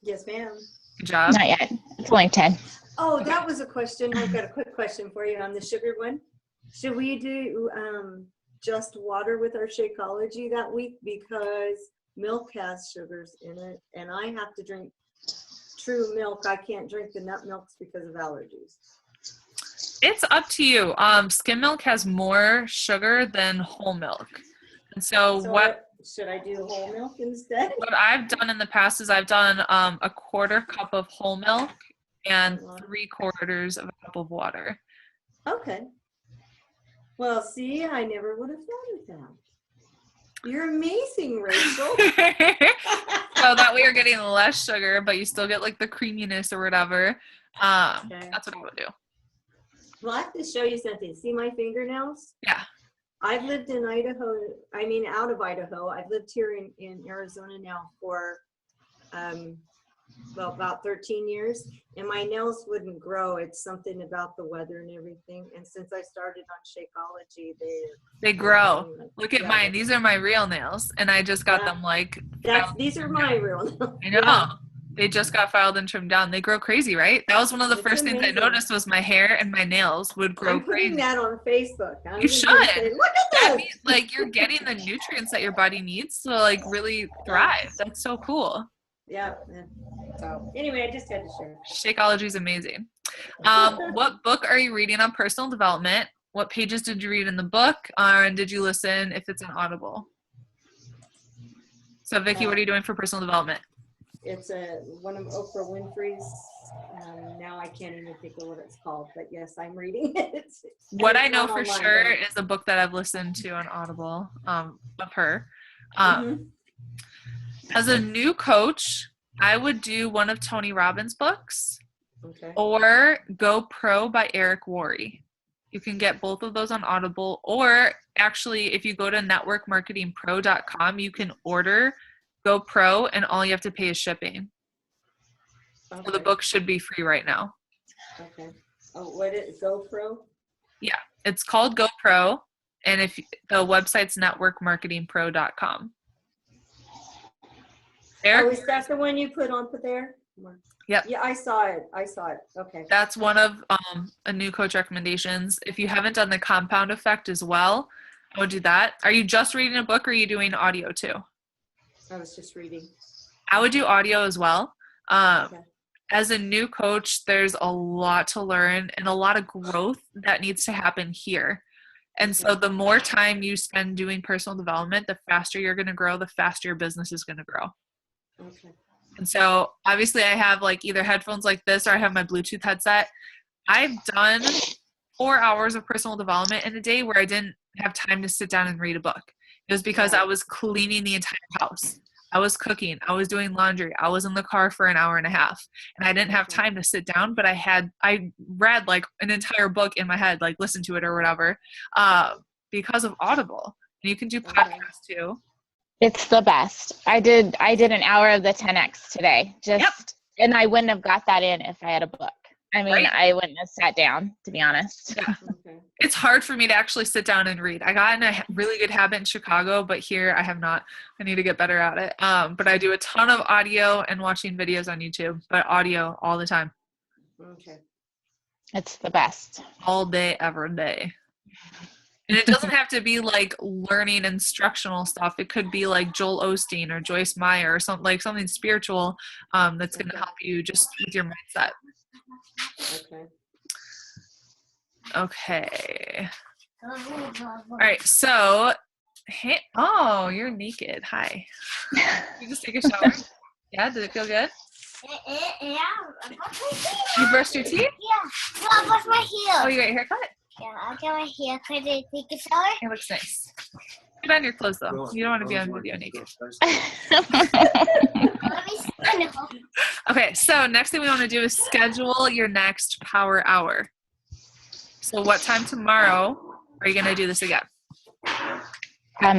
Yes, ma'am. Good job. Not yet. It's only 10. Oh, that was a question. I've got a quick question for you on the sugar one. Should we do just water with our Shakeology that week? Because milk has sugars in it, and I have to drink true milk. I can't drink the nut milks because of allergies. It's up to you. Skim milk has more sugar than whole milk. And so what should I do whole milk instead? What I've done in the past is I've done a quarter cup of whole milk and 3/4 of a cup of water. Okay. Well, see, I never would have thought of that. You're amazing, Rachel. So that way you're getting less sugar, but you still get like the creaminess or whatever. Okay. That's what I would do. Well, I have to show you something. See my fingernails? Yeah. I've lived in Idaho, out of Idaho. I've lived here in Arizona now for, about 13 years. And my nails wouldn't grow. It's something about the weather and everything. And since I started on Shakeology, they grow. Look at mine. These are my real nails. And I just got them like. These are my real nails. I know. Yeah. They just got filed and trimmed down. They grow crazy, right? That was one of the first things I noticed was my hair and my nails would grow I'm putting crazy. that on Facebook. You should. Say, look at That this. means, like, you're getting the nutrients that your body needs to like really thrive. That's so cool. Yeah. So anyway, I just had to share. Shakeology is amazing. What book are you reading on personal development? What pages did you read in the book? And did you listen if it's an Audible? So Vicki, what are you doing for personal development? It's one of Oprah Winfrey's. Now I can't even think of what it's called, but yes, I'm reading it. What I know for sure is a book that I've listened to on Audible of her. As a new coach, I would do one of Tony Robbins' books, or Go Pro by Eric Worre. You can get both of those on Audible, or actually, if you go to networkmarketingpro.com, you can order Go Pro, and all you have to pay is shipping. So the book should be free right now. Okay. Oh, what is Go Pro? Yeah, it's called Go Pro, and if the website's networkmarketingpro.com. Eric, is that the one you put there? Yep. Yeah, I saw it. Okay. That's one of a new coach recommendations. If you haven't done the Compound Effect as well, I would do that. Are you just reading a book, or are you doing audio too? I was just reading. I would do audio as well. as a new coach, there's a lot to learn and a lot of growth that needs to happen here. And so the more time you spend doing personal development, the faster you're going to grow, the faster your business is going to grow. Okay. And so obviously I have like either headphones like this or I have my Bluetooth headset. I've done 4 hours of personal development in a day where I didn't have time to sit down and read a book. It was because I was cleaning the entire house. I was cooking. I was doing laundry. I was in the car for an hour and a half and I didn't have time to sit down, but I read like an entire book in my head, like listen to it or whatever, because of Audible. And you can do podcasts too. It's the best. I did an hour of the 10X today. And I wouldn't have got that in if I had a book. I mean, I wouldn't have sat down, to be honest. Yeah. It's hard for me to actually sit down and read. I got in a really good habit in Chicago, but here I have not. I need to get better at it. But I do a ton of audio and watching videos on YouTube, but audio all the time. Okay. It's the best. All day, every day. And it doesn't have to be like learning instructional stuff. It could be like Joel Osteen or Joyce Meyer or something spiritual that's going to help you just with your mindset. Okay. All right. So, hey, oh, you're naked. Hi. You just take a shower? Yeah. Did it feel good? Yeah. You brushed your teeth? Yeah. No, I brushed my hair. Oh, you got your hair cut? Yeah, I got my hair cut and take a shower. It looks nice. Put on your clothes though. You don't want to be on video naked. Let me stand up. Okay, so next thing we want to do is schedule your next power hour. So what time tomorrow are you going to do this again?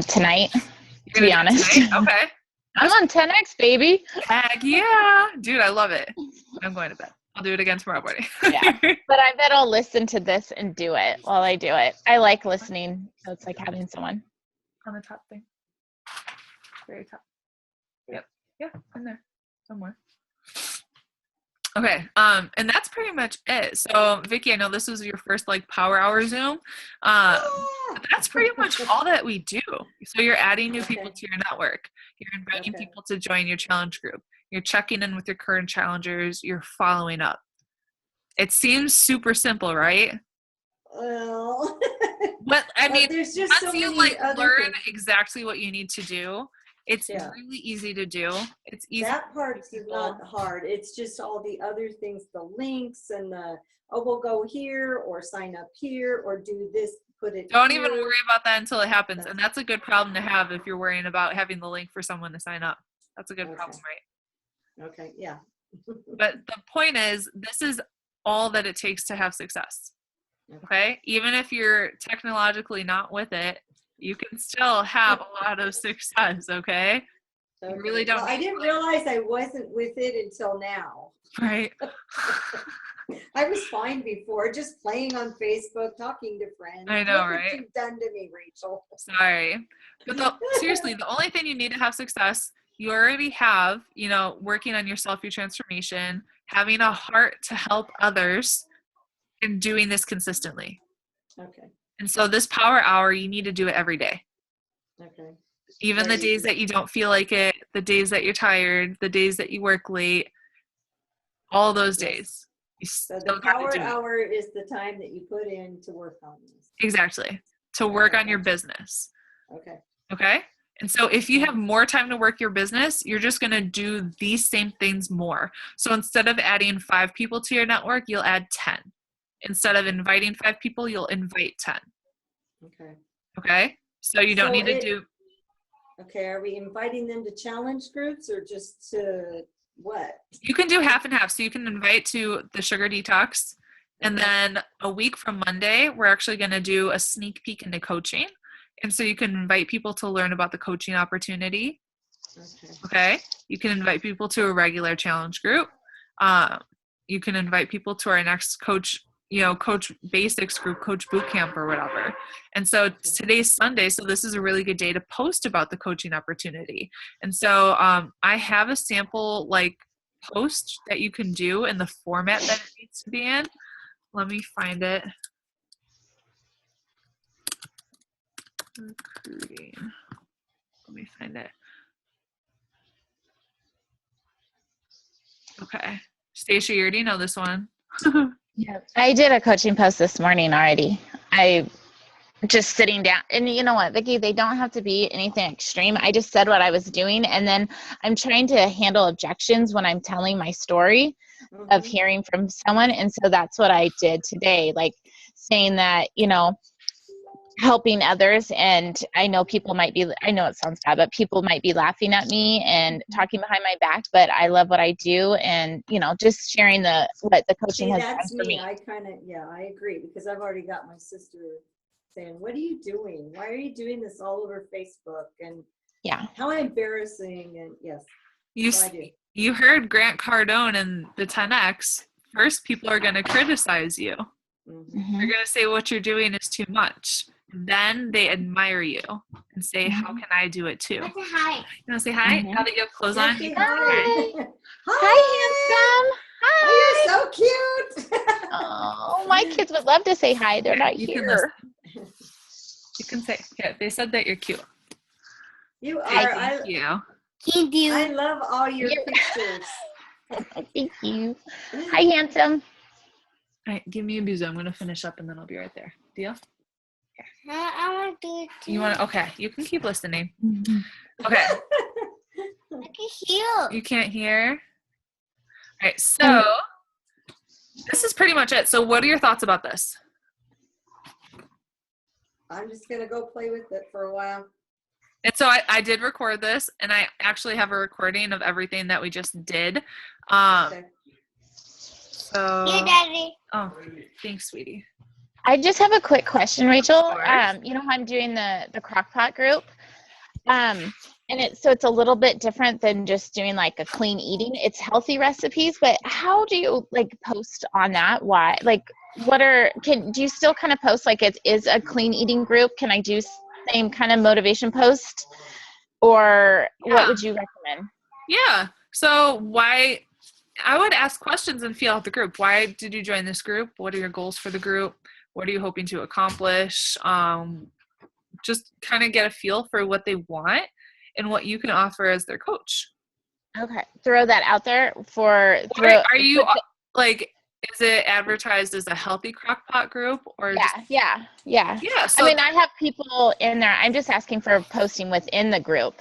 Tonight, You're to be honest. Tonight? Okay. I'm on 10X, baby. Heck yeah. Dude, I love it. I'm going to bed. I'll do it again tomorrow morning. Yeah. But I bet I'll listen to this and do it while I do it. I like listening. So it's like having someone. On the top thing. Very top. Yep. Yeah, in there. Somewhere. Okay. And that's pretty much it. So Vicki, I know this was your first like power hour Zoom. That's pretty much all that we do. So you're adding new people to your network. You're inviting people to join your challenge group. You're checking in with your current challengers. You're following up. It seems super simple, right? Well, But I mean, there's just once so you many like other learn things. exactly what you need to do, it's really easy to do. It's easy. That part's not hard. It's just all the other things, the links and we'll go here or sign up here or do this, put it Don't here. even worry about that until it happens. And that's a good problem to have if you're worrying about having the link for someone to sign up. That's a good problem, right? Okay, yeah. But the point is, this is all that it takes to have success. Okay? Even if you're technologically not with it, you can still have a lot of success, okay? You really don't I need didn't to, realize I wasn't with it until now. right? I was fine before, just playing on Facebook, talking to friends. I know, Look what right? you've done to me, Rachel. Sorry. But seriously, the only thing you need to have success, you already have, working on yourself, your transformation, having a heart to help others, and doing this consistently. Okay. And so this power hour, you need to do it every day. Okay. Even the days that you don't feel like it, the days that you're tired, the days that you work late, all those days. You So still the got to power do it. hour is the time that you put in to work on this. Exactly. To work on your business. Okay. Okay? And so if you have more time to work your business, you're just going to do these same things more. So instead of adding 5 people to your network, you'll add 10. Instead of inviting 5 people, you'll invite 10. Okay. Okay? So you don't So need to do... Okay, are we inviting them to challenge groups or just to what? You can do half and half. So you can invite to the sugar detox. And then a week from Monday, we're actually going to do a sneak peek into coaching. And so you can invite people to learn about the coaching opportunity. Okay. You can invite people to a regular challenge group. You can invite people to our next coach basics group, coach boot camp or whatever. And so today's Sunday. So this is a really good day to post about the coaching opportunity. And so I have a sample post that you can do in the format that it needs to be in. Let me find it. Recruiting. Let me find it. Okay. Stacia, you already know this one. Yeah. I did a coaching post this morning already. I just sitting down, and you know what, Vicki, they don't have to be anything extreme. I just said what I was doing, and then I'm trying to handle objections when I'm telling my story of Mhm. hearing from someone. And so that's what I did today, like saying that, helping others. And I know I know it sounds bad, but people might be laughing at me and talking behind my back, but I love what I do. And, just sharing what the coaching See, has done that's for me. me. I agree, because I've already got my sister saying, what are you doing? Why are you doing this all over Facebook? And Yeah. how embarrassing. And yes, so I do. You heard Grant Cardone and the 10X. First, people are going to criticize you. Mhm. Mhm. They're going to say what you're doing is too much. Then they admire you and say, how can I do it too? What's a hi? You want to say hi? Mhm. Now that you have clothes Yeah, on, say you can say hi. hi. Hi, handsome. Oh, you're so cute. Oh, my kids would love to say hi. They're not You can here. You can say, yeah, they said that you're cute. You Hi, are. Thank you. Thank you. I love all your You're- pictures. Thank you. Hi, handsome. All right, give me a boozo. I'm going to finish up and then I'll be right there. Deal? I want to do it too. You want to? Okay, you can keep listening. Okay, Look at you. you can't hear? All right, so this is pretty much it. So what are your thoughts about this? I'm just gonna go play with it for a while. And so I did record this, and I actually have a recording of everything that we just did. Okay. So, Here, Daddy. oh, thanks, sweetie. I just have a quick question, Rachel. course. You know how I'm doing the Crock-Pot group? And it's a little bit different than just doing like a clean eating. It's healthy recipes, but how do you like post on that? Why? Like, do you still kind of post like it is a clean eating group? Can I do same kind of motivation post, or Yeah. what would you recommend? Yeah. So I would ask questions and feel out the group. Why did you join this group? What are your goals for the group? What are you hoping to accomplish? Just kind of get a feel for what they want and what you can offer as their coach. Okay, throw that out there Are you like, is it advertised as a healthy crockpot group or just? Yeah. Yeah. So I mean, I have people in there. I'm just asking for posting within the group.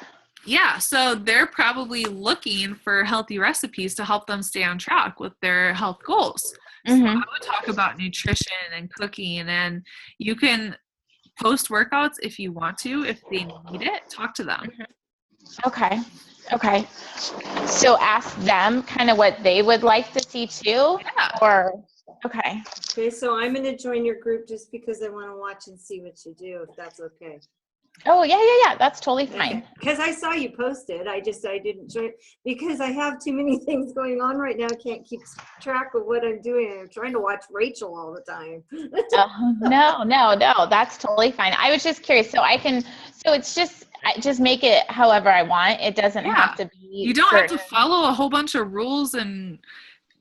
yeah, so they're probably looking for healthy recipes to help them stay on track with their health goals. So I would talk about nutrition and cooking, and you can post workouts if you want to. If they need it, talk to them. Okay. So ask them kind of what they would like to see too, Yeah. okay. Okay, so I'm gonna join your group just because I want to watch and see what you do, if that's okay. Oh, yeah. That's totally fine. Because I saw you posted. I didn't join because I have too many things going on right now. I can't keep track of what I'm doing. I'm trying to watch Rachel all the time. No, that's totally fine. I was just curious. So it's just make it however I want. It doesn't have to be. You don't have to follow a whole bunch of rules, and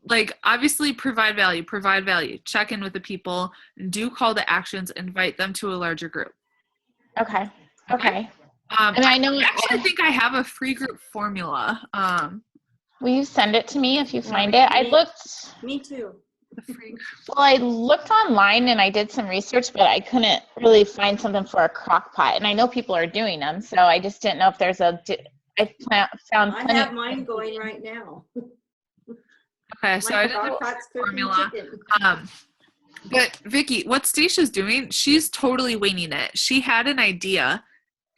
like, obviously provide value, check in with the people, and do call to actions, invite them to a larger group. Okay. I mean, I think I have a free group formula. Will you send it to me if you find it? I looked. Me too. The free. Well, I looked online and I did some research, but I couldn't really find something for a crock pot. And I know people are doing them, so I just didn't know if there's found I have mine going right now. Okay, so I did My the crock-pot's cooking formula. chicken. But Vicki, what Stacia's doing, she's totally winging it. She had an idea,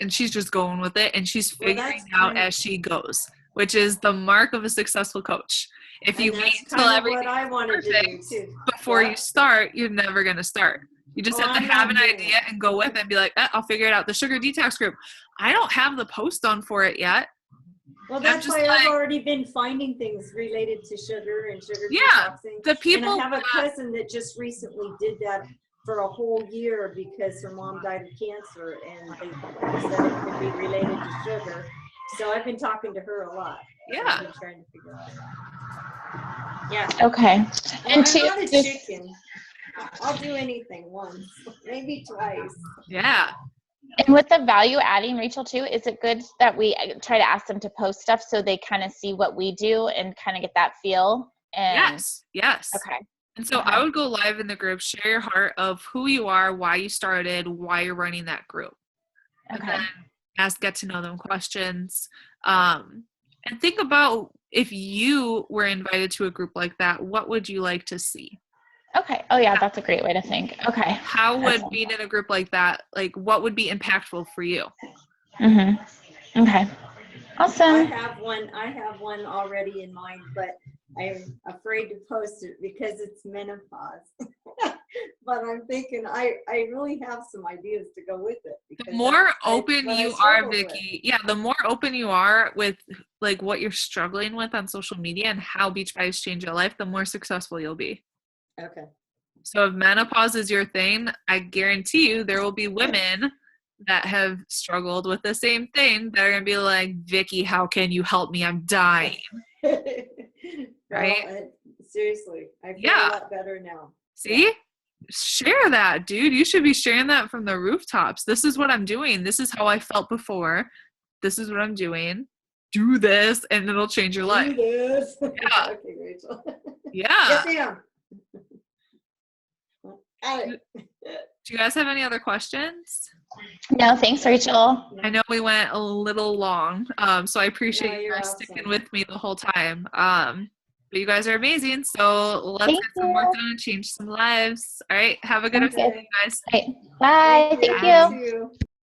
and she's just going with it, and she's figuring out as she goes, which is the mark of a successful coach. If you wait until everything I wanted to do too. before you start, you're never going to start. You just have to have an idea and go with it and be like, I'll figure it out. The sugar detox group, I don't have the post done for it yet. Well, that's why I've already been finding things related to sugar and sugar detoxing. The people, and I have a cousin that just recently did that for a whole year because her mom died of cancer, and they said it could be related to sugar. So I've been talking to her a lot. Yeah. I've been trying to figure out. Yeah. Okay. Well, I'm not a chicken. I'll do anything once, maybe twice. Yeah. And with the value adding, Rachel, too, is it good that we try to ask them to post stuff so they kind of see what we do and kind of get that feel? And Yes. okay. And so I would go live in the group, share your heart of who you are, why you started, why you're running that group. And Okay. then ask get to know them questions. And think about if you were invited to a group like that, what would you like to see? Okay. Oh yeah, that's a great way to think. Okay. How would That's being in a group like that, like what would be impactful for you? Okay. Awesome. I have one already in mind, but I'm afraid to post it because it's menopause. But I'm thinking I really have some ideas to go with it. The because more that's open what I you are, struggle with. Vicky, the more open you are with like what you're struggling with on social media and how beach vibes change your life, the more successful you'll be. Okay. So if menopause is your thing, I guarantee you there will be women that have struggled with the same thing that are going to be like, Vicky, how can you help me? I'm dying. Right? Well, seriously, I feel Yeah. a lot better now. See? Share that, dude. You should be sharing that from the rooftops. This is what I'm doing. This is how I felt before. This is what I'm doing. Do this, and it'll change your life. Do this. Yeah. Okay, Rachel. Yeah. Yes, ma'am. Got it. Do you guys have any other questions? No, thanks, Rachel. I know we went a little long, so I appreciate No, you you're guys awesome. sticking with me the whole time. But you guys are amazing, so let's Thank get some work you. done and change some lives. All right, have a good Sounds afternoon, good. guys. Right. Bye. Thank you. You too.